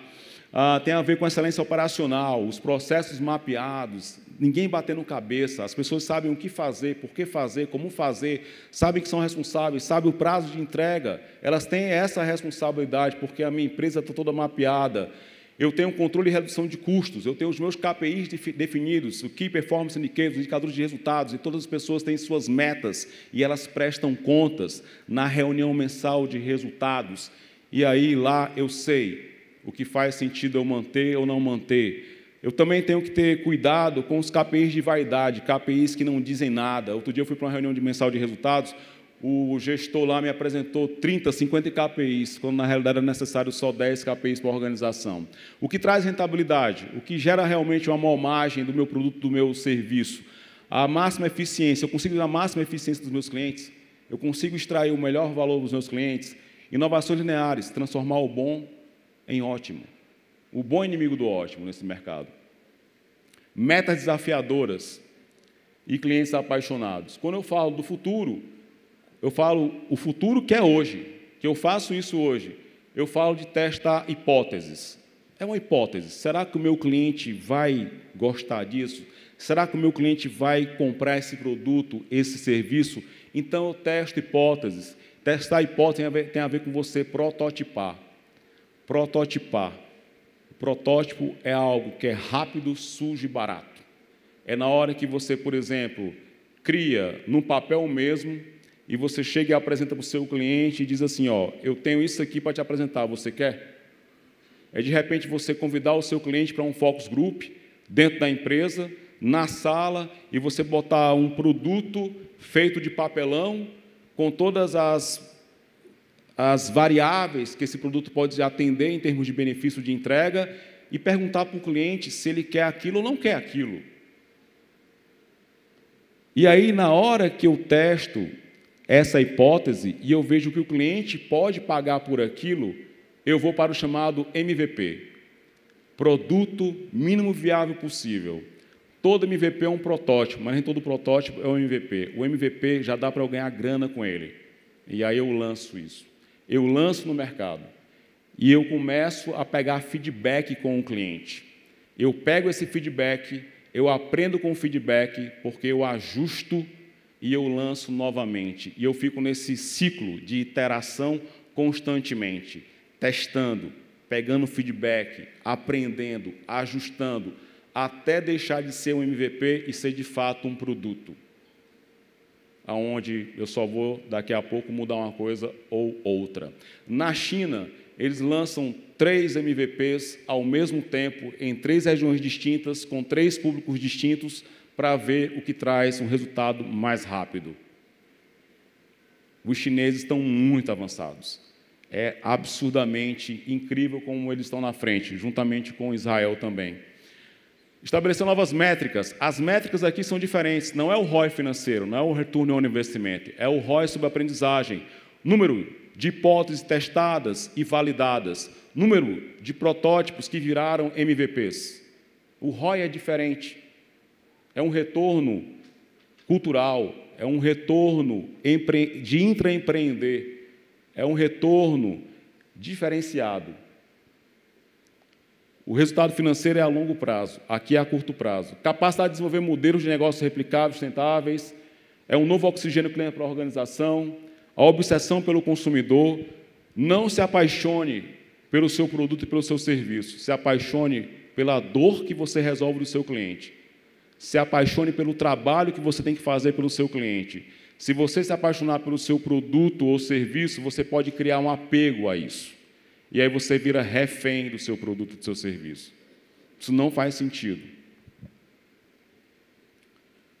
Tem a ver com a excelência operacional, os processos mapeados, ninguém batendo cabeça, as pessoas sabem o que fazer, por que fazer, como fazer, sabem que são responsáveis, sabem o prazo de entrega. Elas têm essa responsabilidade, porque a minha empresa está toda mapeada. Eu tenho controle e redução de custos, eu tenho os meus KPIs definidos, o Key Performance Indicators, indicadores de resultados, e todas as pessoas têm suas metas, e elas prestam contas na reunião mensal de resultados. E aí, lá, eu sei o que faz sentido eu manter ou não manter. Eu também tenho que ter cuidado com os KPIs de vaidade, KPIs que não dizem nada. Outro dia eu fui para uma reunião mensal de resultados, o gestor lá me apresentou 30, 50 KPIs, quando na realidade era necessário só 10 KPIs para a organização. O que traz rentabilidade? O que gera realmente uma maior margem do meu produto, do meu serviço? A máxima eficiência. Eu consigo dar a máxima eficiência dos meus clientes? Eu consigo extrair o melhor valor dos meus clientes? Inovações lineares, transformar o bom em ótimo. O bom inimigo do ótimo nesse mercado. Metas desafiadoras e clientes apaixonados. Quando eu falo do futuro, eu falo o futuro que é hoje, que eu faço isso hoje. Eu falo de testar hipóteses. É uma hipótese. Será que o meu cliente vai gostar disso? Será que o meu cliente vai comprar esse produto, esse serviço? Então, eu testo hipóteses. Testar hipótese tem a ver com você prototipar. Prototipar. O protótipo é algo que é rápido, sujo e barato. É na hora que você, por exemplo, cria num papel mesmo e você chega e apresenta para o seu cliente e diz assim, ó, eu tenho isso aqui para te apresentar, você quer? É de repente você convidar o seu cliente para um focus group dentro da empresa, na sala, e você botar um produto feito de papelão com todas as variáveis que esse produto pode atender em termos de benefício de entrega e perguntar para o cliente se ele quer aquilo ou não quer aquilo. E aí, na hora que eu testo essa hipótese e eu vejo que o cliente pode pagar por aquilo, eu vou para o chamado MVP, Produto Mínimo Viável Possível. Todo MVP é um protótipo, mas nem todo protótipo é um MVP. O MVP já dá para eu ganhar grana com ele. E aí eu lanço isso. Eu lanço no mercado. E eu começo a pegar feedback com o cliente. Eu pego esse feedback, eu aprendo com o feedback, porque eu ajusto e eu lanço novamente. E eu fico nesse ciclo de iteração constantemente, testando, pegando feedback, aprendendo, ajustando, até deixar de ser um MVP e ser de fato um produto, aonde eu só vou daqui a pouco mudar uma coisa ou outra. Na China, eles lançam 3 MVPs ao mesmo tempo, em 3 regiões distintas, com 3 públicos distintos, para ver o que traz um resultado mais rápido. Os chineses estão muito avançados. É absurdamente incrível como eles estão na frente, juntamente com Israel também. Estabelecer novas métricas. As métricas aqui são diferentes. Não é o ROI financeiro, não é o Return on Investment, é o ROI sobre aprendizagem. Número de hipóteses testadas e validadas. Número de protótipos que viraram MVPs. O ROI é diferente. É um retorno cultural, é um retorno de intraempreender, é um retorno diferenciado. O resultado financeiro é a longo prazo, aqui é a curto prazo. Capacidade de desenvolver modelos de negócios replicáveis, sustentáveis, é um novo oxigênio cliente para a organização, a obsessão pelo consumidor. Não se apaixone pelo seu produto e pelo seu serviço, se apaixone pela dor que você resolve do seu cliente. Se apaixone pelo trabalho que você tem que fazer pelo seu cliente. Se você se apaixonar pelo seu produto ou serviço, você pode criar um apego a isso. E aí você vira refém do seu produto e do seu serviço. Isso não faz sentido.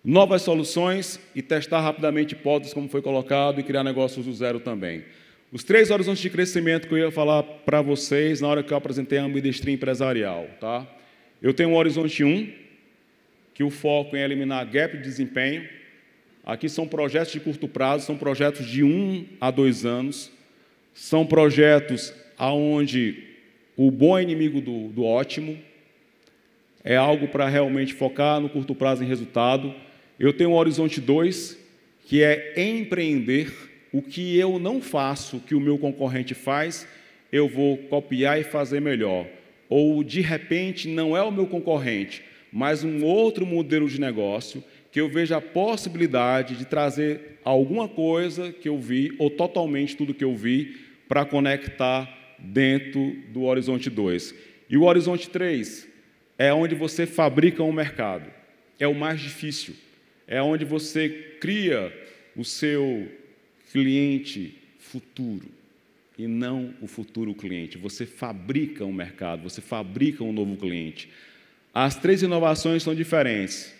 Novas soluções e testar rapidamente hipóteses, como foi colocado, e criar negócios do zero também. Os 3 horizontes de crescimento que eu ia falar para vocês na hora que eu apresentei a ambidestria empresarial. Tá? Eu tenho o horizonte 1, que o foco é eliminar gap de desempenho. Aqui são projetos de curto prazo, são projetos de 1 a 2 anos, são projetos onde o bom é inimigo do ótimo, é algo para realmente focar no curto prazo em resultado. Eu tenho o horizonte 2, que é empreender. O que eu não faço, o que o meu concorrente faz, eu vou copiar e fazer melhor. Ou, de repente, não é o meu concorrente, mas um outro modelo de negócio que eu vejo a possibilidade de trazer alguma coisa que eu vi, ou totalmente tudo que eu vi, para conectar dentro do horizonte 2. E o horizonte 3 é onde você fabrica um mercado. É o mais difícil. É onde você cria o seu cliente futuro e não o futuro cliente. Você fabrica um mercado, você fabrica um novo cliente. As 3 inovações são diferentes.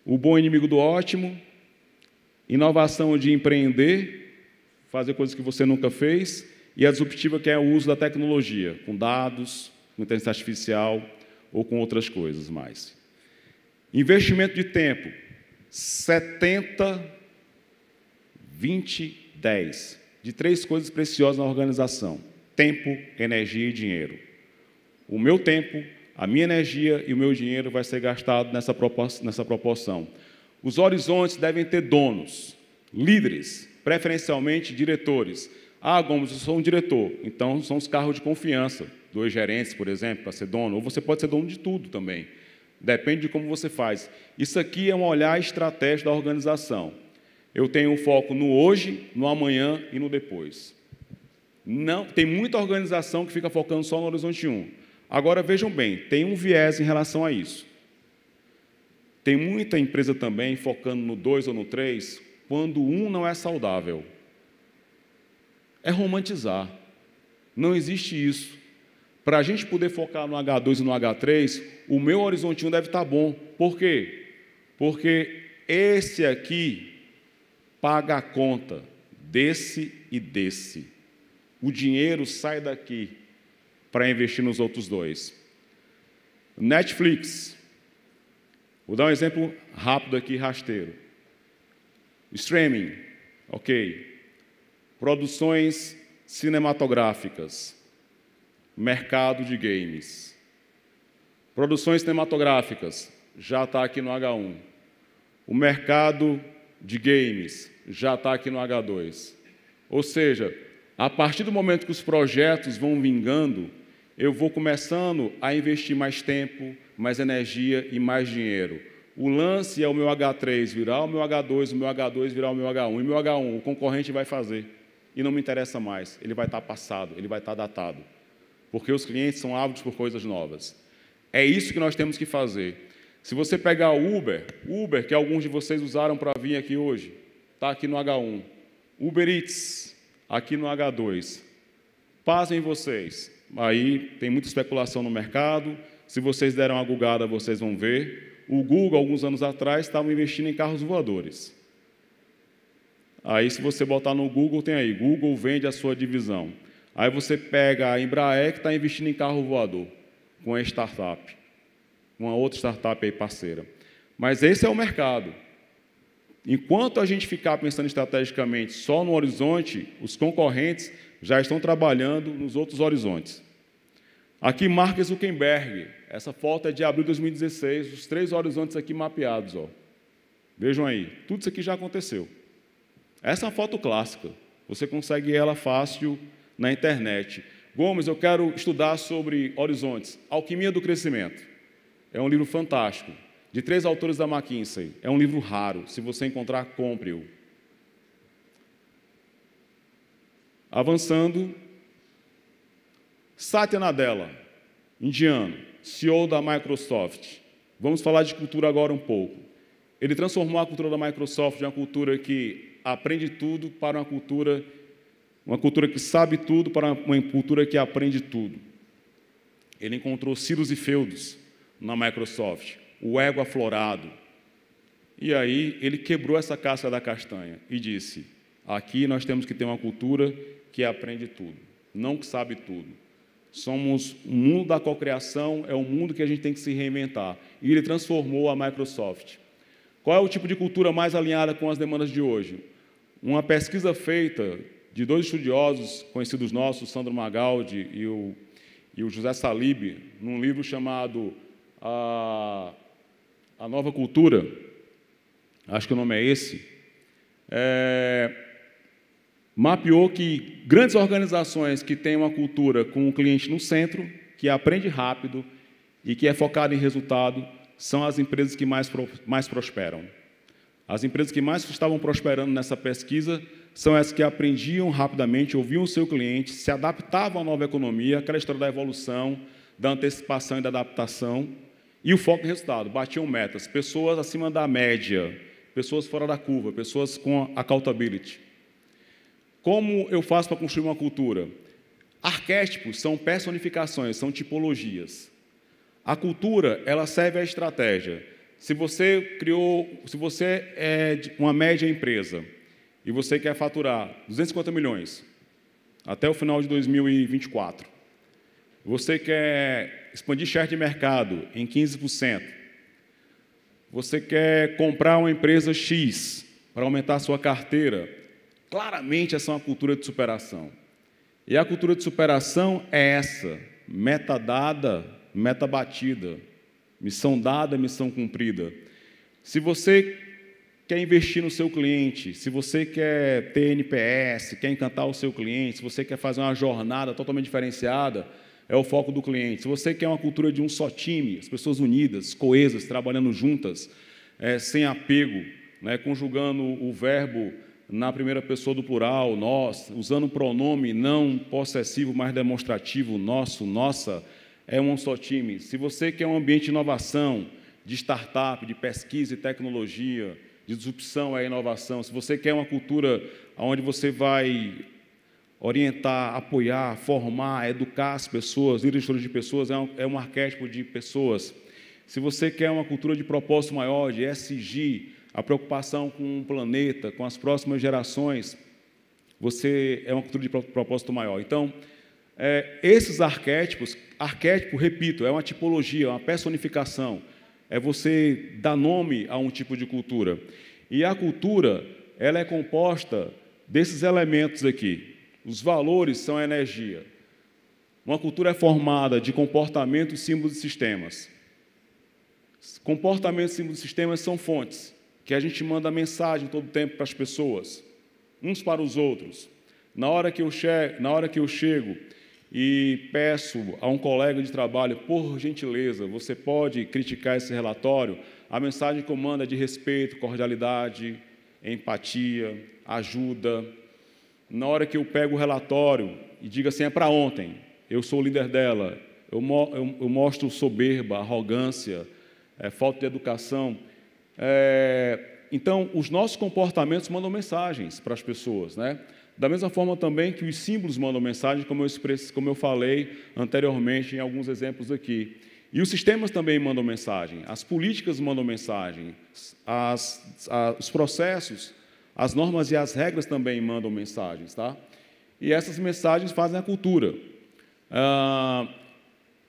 O bom inimigo do ótimo, inovação de empreender, fazer coisas que você nunca fez, e a disruptiva, que é o uso da tecnologia, com dados, com inteligência artificial ou com outras coisas mais. Investimento de tempo, 70, 20, 10, de 3 coisas preciosas na organização: tempo, energia e dinheiro. O meu tempo, a minha energia e o meu dinheiro vai ser gastado nessa proporção. Os horizontes devem ter donos, líderes, preferencialmente diretores. Ah, Gomes, eu sou um diretor, então são os cargos de confiança, 2 gerentes, por exemplo, para ser dono, ou você pode ser dono de tudo também. Depende de como você faz. Isso aqui é um olhar estratégico da organização. Eu tenho um foco no hoje, no amanhã e no depois. Não, tem muita organização que fica focando só no horizonte 1. Agora, vejam bem, tem um viés em relação a isso. Tem muita empresa também focando no 2 ou no 3, quando o 1 não é saudável. É romantizar. Não existe isso. Para a gente poder focar no H2 e no H3, o meu horizonte 1 deve estar bom. Por quê? Porque esse aqui paga a conta desse e desse. O dinheiro sai daqui para investir nos outros 2. Netflix. Vou dar um exemplo rápido aqui, rasteiro. Streaming, ok. Produções cinematográficas. Mercado de games. Produções cinematográficas, já está aqui no H1. O mercado de games já está aqui no H2. Ou seja, a partir do momento que os projetos vão vingando, eu vou começando a investir mais tempo, mais energia e mais dinheiro. O lance é o meu H3 virar o meu H2, o meu H2 virar o meu H1. E o meu H1, o concorrente vai fazer. E não me interessa mais. Ele vai estar passado, ele vai estar datado. Porque os clientes são ávidos por coisas novas. É isso que nós temos que fazer. Se você pegar o Uber, que alguns de vocês usaram para vir aqui hoje, está aqui no H1. Uber Eats, aqui no H2. Pasmem vocês. Aí tem muita especulação no mercado. Se vocês deram uma googada, vocês vão ver. O Google, alguns anos atrás, estava investindo em carros voadores. Aí, se você botar no Google, tem aí, Google vende a sua divisão. Aí você pega a Embraer, que está investindo em carro voador, com a startup. Uma outra startup aí parceira. Mas esse é o mercado. Enquanto a gente ficar pensando estrategicamente só no horizonte, os concorrentes já estão trabalhando nos outros horizontes. Aqui, Mark Zuckerberg. Essa foto é de abril de 2016, os 3 horizontes aqui mapeados. Ó. Vejam aí, tudo isso aqui já aconteceu. Essa é uma foto clássica. Você consegue ela fácil na internet. Gomes, eu quero estudar sobre horizontes. Alquimia do Crescimento. É um livro fantástico, de 3 autores da McKinsey. É um livro raro. Se você encontrar, compre-o. Avançando, Satya Nadella, indiano, CEO da Microsoft. Vamos falar de cultura agora um pouco. Ele transformou a cultura da Microsoft de uma cultura que aprende tudo para uma cultura que sabe tudo para uma cultura que aprende tudo. Ele encontrou silos e feudos na Microsoft, o ego aflorado. E aí ele quebrou essa casca da castanha e disse, aqui nós temos que ter uma cultura que aprende tudo, não que sabe tudo. Somos um mundo da cocriação, é um mundo que a gente tem que se reinventar. E ele transformou a Microsoft. Qual é o tipo de cultura mais alinhada com as demandas de hoje? Uma pesquisa feita de 2 estudiosos conhecidos nossos, Sandro Magaldi e o José Salib, num livro chamado A Nova Cultura, acho que o nome é esse, mapeou que grandes organizações que têm uma cultura com o cliente no centro, que aprende rápido e que é focada em resultado, são as empresas que mais prosperam. As empresas que mais estavam prosperando nessa pesquisa são as que aprendiam rapidamente, ouviam o seu cliente, se adaptavam à nova economia, aquela história da evolução, da antecipação e da adaptação, e o foco em resultado, batiam metas, pessoas acima da média, pessoas fora da curva, pessoas com accountability. Como eu faço para construir uma cultura? Arquétipos são personificações, são tipologias. A cultura, ela serve à estratégia. se você é uma média empresa e você quer faturar 250 milhões até o final de 2024, você quer expandir share de mercado em 15%, você quer comprar uma empresa X para aumentar a sua carteira, claramente essa é uma cultura de superação. E a cultura de superação é essa: meta dada, meta batida, missão dada, missão cumprida. Se você quer investir no seu cliente, se você quer ter NPS, quer encantar o seu cliente, se você quer fazer uma jornada totalmente diferenciada, é o foco do cliente. Se você quer uma cultura de um só time, as pessoas unidas, coesas, trabalhando juntas, sem apego, né, conjugando o verbo na primeira pessoa do plural, nós, usando o pronome não possessivo, mas demonstrativo, nosso, nossa, é um só time. Se você quer um ambiente de inovação, de startup, de pesquisa e tecnologia, de disrupção e inovação, se você quer uma cultura onde você vai orientar, apoiar, formar, educar as pessoas, líderes de pessoas, é um arquétipo de pessoas. Se você quer uma cultura de propósito maior, de ESG, a preocupação com o planeta, com as próximas gerações, você é uma cultura de propósito maior. Então, esses arquétipos, repito, é uma tipologia, uma personificação, é você dar nome a um tipo de cultura. E a cultura, ela é composta desses elementos aqui. Os valores são a energia. Uma cultura é formada de comportamentos, símbolos e sistemas. Comportamentos, símbolos e sistemas são fontes, que a gente manda mensagem todo o tempo para as pessoas, uns para os outros. Na hora que eu chego e peço a um colega de trabalho, por gentileza, você pode criticar esse relatório, a mensagem que eu mando é de respeito, cordialidade, empatia, ajuda. Na hora que eu pego o relatório e digo assim, é para ontem, eu sou o líder dela, eu mostro soberba, arrogância, falta de educação. Então, os nossos comportamentos mandam mensagens para as pessoas, né? Da mesma forma também que os símbolos mandam mensagem, como eu falei anteriormente em alguns exemplos aqui. E os sistemas também mandam mensagem, as políticas mandam mensagem, os processos, as normas e as regras também mandam mensagens, tá? E essas mensagens fazem a cultura.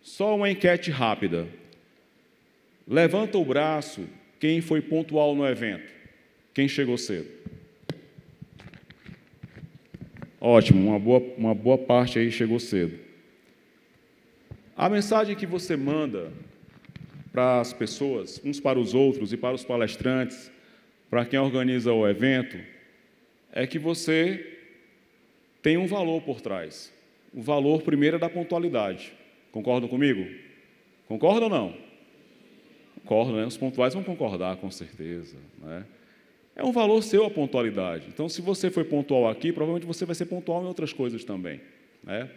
Só uma enquete rápida. Levanta o braço quem foi pontual no evento, quem chegou cedo. Ótimo, uma boa parte aí chegou cedo. A mensagem que você manda para as pessoas, uns para os outros e para os palestrantes, para quem organiza o evento, é que você tem um valor por trás. O valor, primeiro, é da pontualidade. Concordam comigo? Concordam ou não? Concordam, né? Os pontuais vão concordar, com certeza, né? É um valor seu a pontualidade. Então, se você foi pontual aqui, provavelmente você vai ser pontual em outras coisas também, né?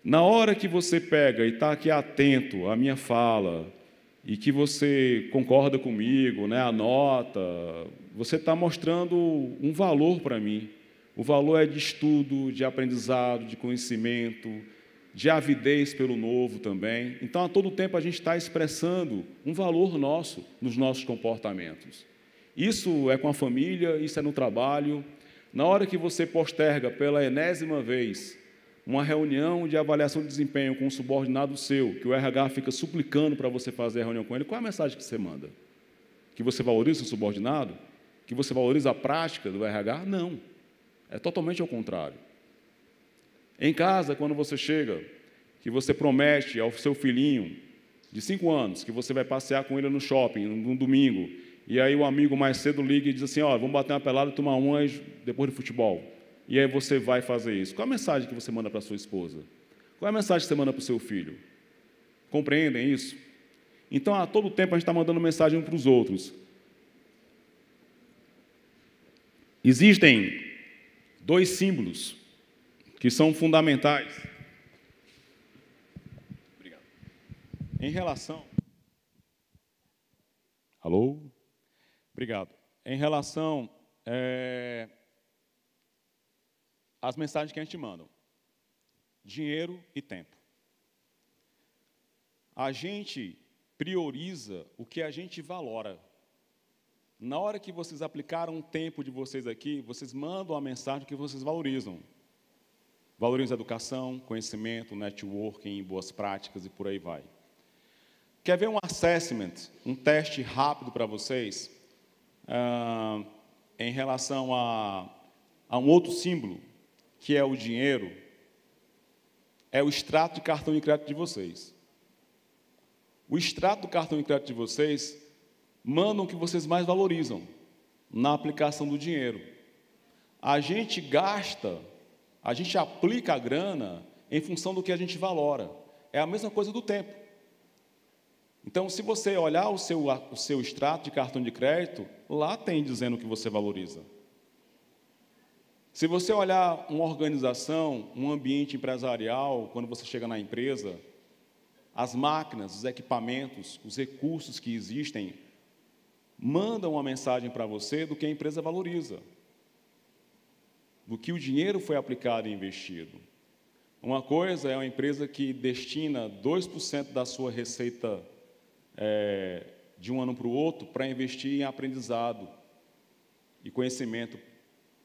Na hora que você pega e está aqui atento à minha fala e que você concorda comigo, né, anota, você está mostrando um valor para mim. O valor é de estudo, de aprendizado, de conhecimento, de avidez pelo novo também. Então, a todo tempo, a gente está expressando um valor nosso nos nossos comportamentos. Isso é com a família, isso é no trabalho. Na hora que você posterga pela enésima vez uma reunião de avaliação de desempenho com um subordinado seu, que o RH fica suplicando para você fazer a reunião com ele, qual é a mensagem que você manda? Que você valoriza o subordinado? Que você valoriza a prática do RH? Não. É totalmente ao contrário. Em casa, quando você chega, que você promete ao seu filhinho de 5 anos que você vai passear com ele no shopping, no domingo, e aí o amigo mais cedo liga e diz assim, vamos bater uma pelada e tomar uma depois do futebol. E aí você vai fazer isso. Qual a mensagem que você manda para a sua esposa? Qual é a mensagem que você manda para o seu filho? Compreendem isso? Então, a todo tempo, a gente está mandando mensagem uns para os outros. Existem 2 símbolos que são fundamentais. Obrigado. Em relação... Alô? Obrigado. Em relação às mensagens que a gente manda. Dinheiro e tempo. A gente prioriza o que a gente valora. Na hora que vocês aplicaram o tempo de vocês aqui, vocês mandam a mensagem que vocês valorizam. Valorizam a educação, conhecimento, networking, boas práticas e por aí vai. Quer ver um assessment, um teste rápido para vocês, em relação a um outro símbolo, que é o dinheiro, é o extrato de cartão de crédito de vocês. O extrato do cartão de crédito de vocês manda o que vocês mais valorizam na aplicação do dinheiro. A gente gasta, a gente aplica a grana em função do que a gente valora. É a mesma coisa do tempo. Então, se você olhar o seu extrato de cartão de crédito, lá tem dizendo o que você valoriza. Se você olhar uma organização, um ambiente empresarial, quando você chega na empresa, as máquinas, os equipamentos, os recursos que existem, mandam uma mensagem para você do que a empresa valoriza, do que o dinheiro foi aplicado e investido. Uma coisa é uma empresa que destina 2% da sua receita de um ano para o outro para investir em aprendizado e conhecimento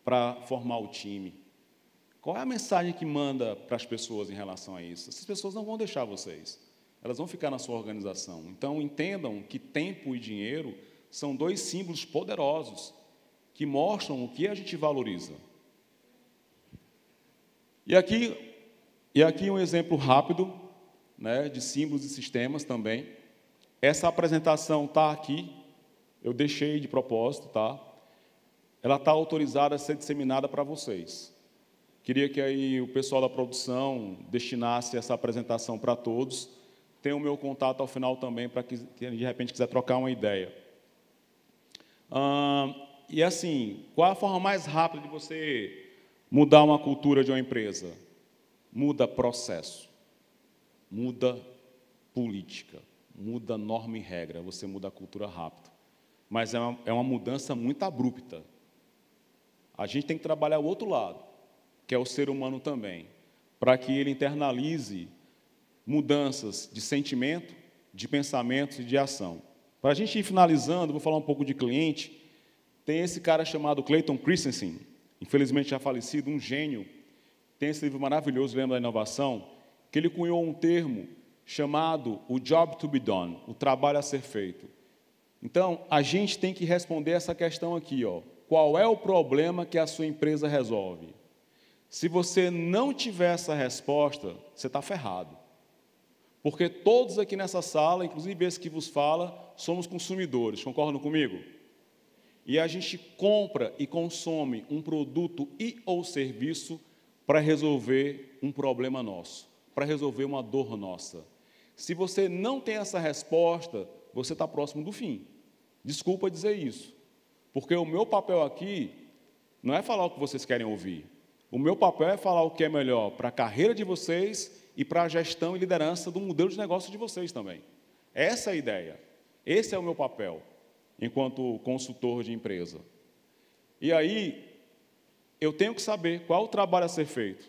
para formar o time. Qual é a mensagem que manda para as pessoas em relação a isso? Essas pessoas não vão deixar vocês. Elas vão ficar na sua organização. Então, entendam que tempo e dinheiro são dois símbolos poderosos que mostram o que a gente valoriza. E aqui um exemplo rápido, né, de símbolos e sistemas também. Essa apresentação está aqui, eu deixei de propósito, tá? Ela está autorizada a ser disseminada para vocês. Queria que aí o pessoal da produção destinasse essa apresentação para todos. Tem o meu contato ao final também, para quem de repente quiser trocar uma ideia. E assim, qual é a forma mais rápida de você mudar uma cultura de uma empresa? Muda processo, muda política, muda norma e regra, você muda a cultura rápido. Mas é uma mudança muito abrupta. A gente tem que trabalhar o outro lado, que é o ser humano também, para que ele internalize mudanças de sentimento, de pensamentos e de ação. Para a gente ir finalizando, vou falar um pouco de cliente. Tem esse cara chamado Clayton Christensen, infelizmente já falecido, um gênio. Tem esse livro maravilhoso, Lembra da Inovação, que ele cunhou um termo chamado o job to be done, o trabalho a ser feito. Então, a gente tem que responder essa questão aqui, ó. Qual é o problema que a sua empresa resolve? Se você não tiver essa resposta, você está ferrado. Porque todos aqui nessa sala, inclusive esse que vos fala, somos consumidores, concordam comigo? E a gente compra e consome um produto e ou serviço para resolver um problema nosso, para resolver uma dor nossa. Se você não tem essa resposta, você está próximo do fim. Desculpa dizer isso, porque o meu papel aqui não é falar o que vocês querem ouvir. O meu papel é falar o que é melhor para a carreira de vocês e para a gestão e liderança do modelo de negócio de vocês também. Essa é a ideia. Esse é o meu papel, enquanto consultor de empresa. E aí, eu tenho que saber qual o trabalho a ser feito,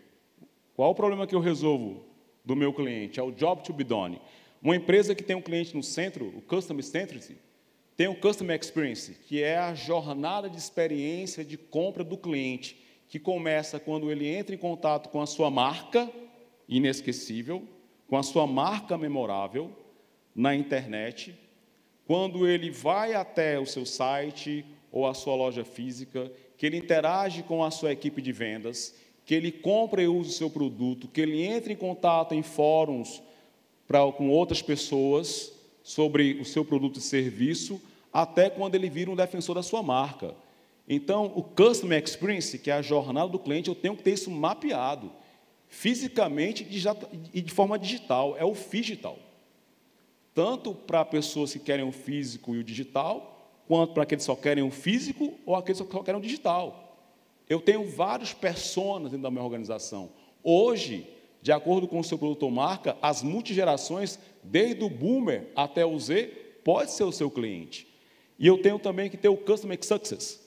qual o problema que eu resolvo do meu cliente, é o job to be done. Uma empresa que tem um cliente no centro, o Customer Centricity, tem o Customer Experience, que é a jornada de experiência de compra do cliente, que começa quando ele entra em contato com a sua marca inesquecível, com a sua marca memorável na internet, quando ele vai até o seu site ou a sua loja física, que ele interage com a sua equipe de vendas, que ele compra e usa o seu produto, que ele entra em contato em fóruns com outras pessoas sobre o seu produto e serviço, até quando ele vira um defensor da sua marca. Então, o Customer Experience, que é a jornada do cliente, eu tenho que ter isso mapeado, fisicamente e de forma digital, é o digital. Tanto para pessoas que querem o físico e o digital, quanto para aqueles que só querem o físico ou aqueles que só querem o digital. Eu tenho vários personas dentro da minha organização. Hoje, de acordo com o seu produto ou marca, as multigerações, desde o boomer até o Z, pode ser o seu cliente. E eu tenho também que ter o Customer Success,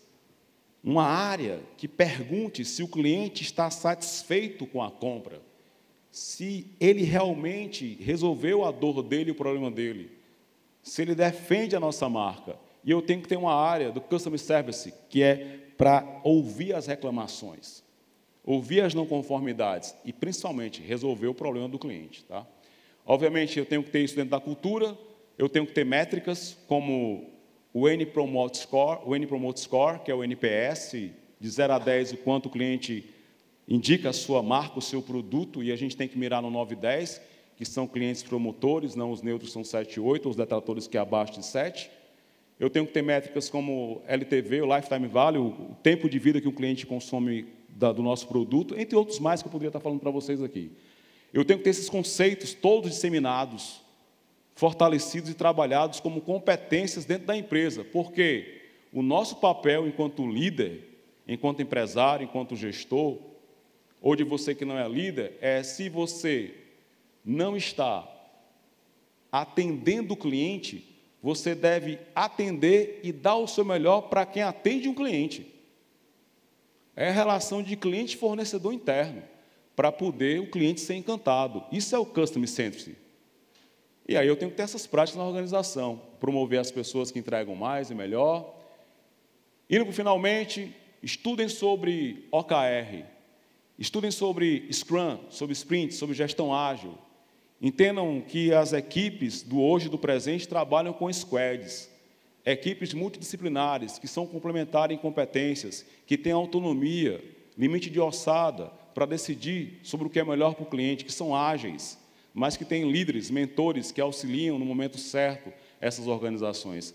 uma área que pergunte se o cliente está satisfeito com a compra, se ele realmente resolveu a dor dele, o problema dele. se ele defende a nossa marca. E eu tenho que ter uma área do Customer Service, que é para ouvir as reclamações, ouvir as não conformidades e, principalmente, resolver o problema do cliente. Tá? Obviamente, eu tenho que ter isso dentro da cultura, eu tenho que ter métricas como o N-Promote Score, que é o NPS, de 0 a 10, o quanto o cliente indica a sua marca, o seu produto, e a gente tem que mirar no 9 e 10, que são clientes promotores, não os neutros são 7 e 8, os detratores que é abaixo de 7. Eu tenho que ter métricas como LTV, o Lifetime Value, o tempo de vida que o cliente consome do nosso produto, entre outros mais que eu poderia estar falando para vocês aqui. Eu tenho que ter esses conceitos todos disseminados, fortalecidos e trabalhados como competências dentro da empresa, porque o nosso papel enquanto líder, enquanto empresário, enquanto gestor, ou de você que não é líder, é se você não está atendendo o cliente, você deve atender e dar o seu melhor para quem atende um cliente. É a relação de cliente-fornecedor interno, para poder o cliente ser encantado. Isso é o Customer Centricity. E aí eu tenho que ter essas práticas na organização, promover as pessoas que entregam mais e melhor. Indo finalmente, estudem sobre OKR, estudem sobre Scrum, sobre Sprint, sobre gestão ágil. Entendam que as equipes do hoje e do presente trabalham com squads, equipes multidisciplinares, que são complementares em competências, que têm autonomia, limite de orçada, para decidir sobre o que é melhor para o cliente, que são ágeis, mas que têm líderes, mentores, que auxiliam no momento certo essas organizações.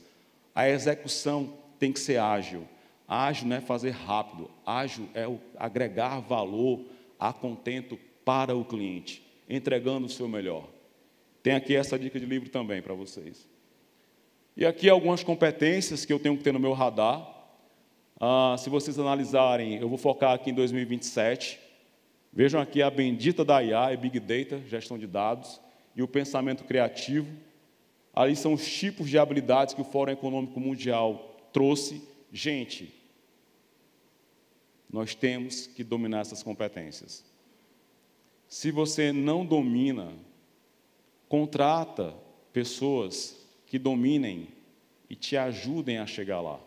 A execução tem que ser ágil. Ágil não é fazer rápido, ágil é agregar valor a contento para o cliente, entregando o seu melhor. Tem aqui essa dica de livro também para vocês. E aqui algumas competências que eu tenho que ter no meu radar. Se vocês analisarem, eu vou focar aqui em 2027. Vejam aqui a bendita da IA e Big Data, gestão de dados, e o pensamento criativo. Ali são os tipos de habilidades que o Fórum Econômico Mundial trouxe. Gente, nós temos que dominar essas competências. Se você não domina, contrata pessoas que dominem e te ajudem a chegar lá.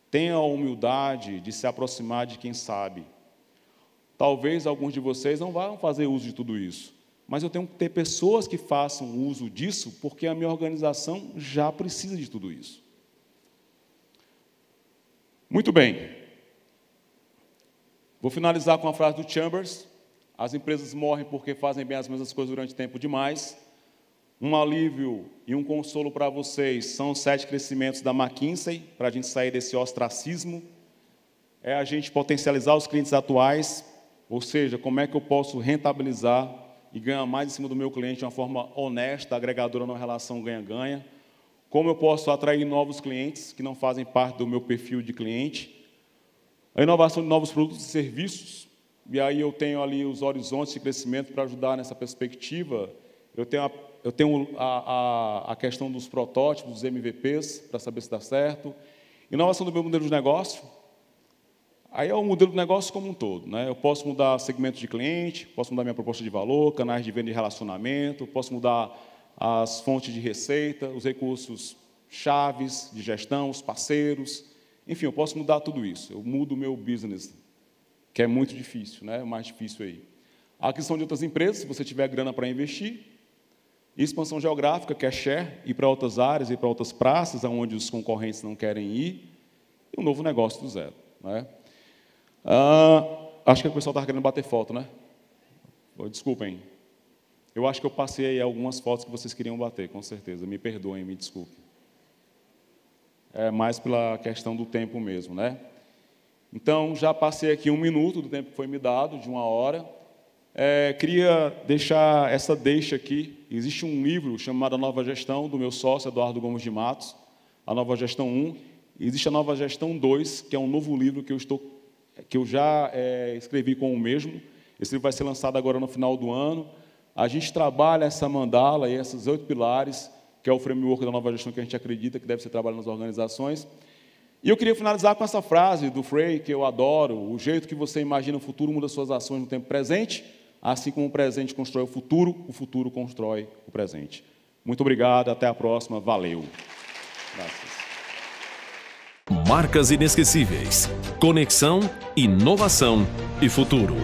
Tenha a humildade de se aproximar de quem sabe. Talvez alguns de vocês não vão fazer uso de tudo isso, mas eu tenho que ter pessoas que façam uso disso, porque a minha organização já precisa de tudo isso. Muito bem. Vou finalizar com a frase do Chambers. As empresas morrem porque fazem bem as mesmas coisas durante tempo demais. Um alívio e um consolo para vocês são os 7 crescimentos da McKinsey, para a gente sair desse ostracismo. É a gente potencializar os clientes atuais, ou seja, como é que eu posso rentabilizar e ganhar mais em cima do meu cliente de uma forma honesta, agregadora numa relação ganha-ganha. Como eu posso atrair novos clientes que não fazem parte do meu perfil de cliente. A inovação de novos produtos e serviços. E aí eu tenho ali os horizontes de crescimento para ajudar nessa perspectiva. Eu tenho a questão dos protótipos, dos MVPs, para saber se dá certo. Inovação do meu modelo de negócio. Aí é o modelo de negócio como um todo, né? Eu posso mudar segmento de cliente, posso mudar minha proposta de valor, canais de venda e relacionamento, posso mudar as fontes de receita, os recursos chaves de gestão, os parceiros. Enfim, eu posso mudar tudo isso. Eu mudo o meu business, que é muito difícil, né? É o mais difícil aí. A aquisição de outras empresas, se você tiver grana para investir. Expansão geográfica, que é share, ir para outras áreas, ir para outras praças, onde os concorrentes não querem ir. E um novo negócio do zero, né? Acho que o pessoal estava querendo bater foto, né? Desculpem. Eu acho que eu passei aí algumas fotos que vocês queriam bater, com certeza. Me perdoem, me desculpem. É mais pela questão do tempo mesmo, né? Então, já passei aqui 1 minuto do tempo que foi me dado, de 1 hora. Queria deixar essa deixa aqui. Existe um livro chamado A Nova Gestão, do meu sócio, Eduardo Gomes de Matos, A Nova Gestão 1. Existe a Nova Gestão 2, que é um novo livro que eu já escrevi com o mesmo. Esse livro vai ser lançado agora no final do ano. A gente trabalha essa mandala e esses 8 pilares, que é o framework da nova gestão que a gente acredita que deve ser trabalhado nas organizações. E eu queria finalizar com essa frase do Frey, que eu adoro: o jeito que você imagina o futuro muda suas ações no tempo presente, assim como o presente constrói o futuro constrói o presente. Muito obrigado, até a próxima, valeu. Graças. Marcas inesquecíveis, conexão, inovação e futuro.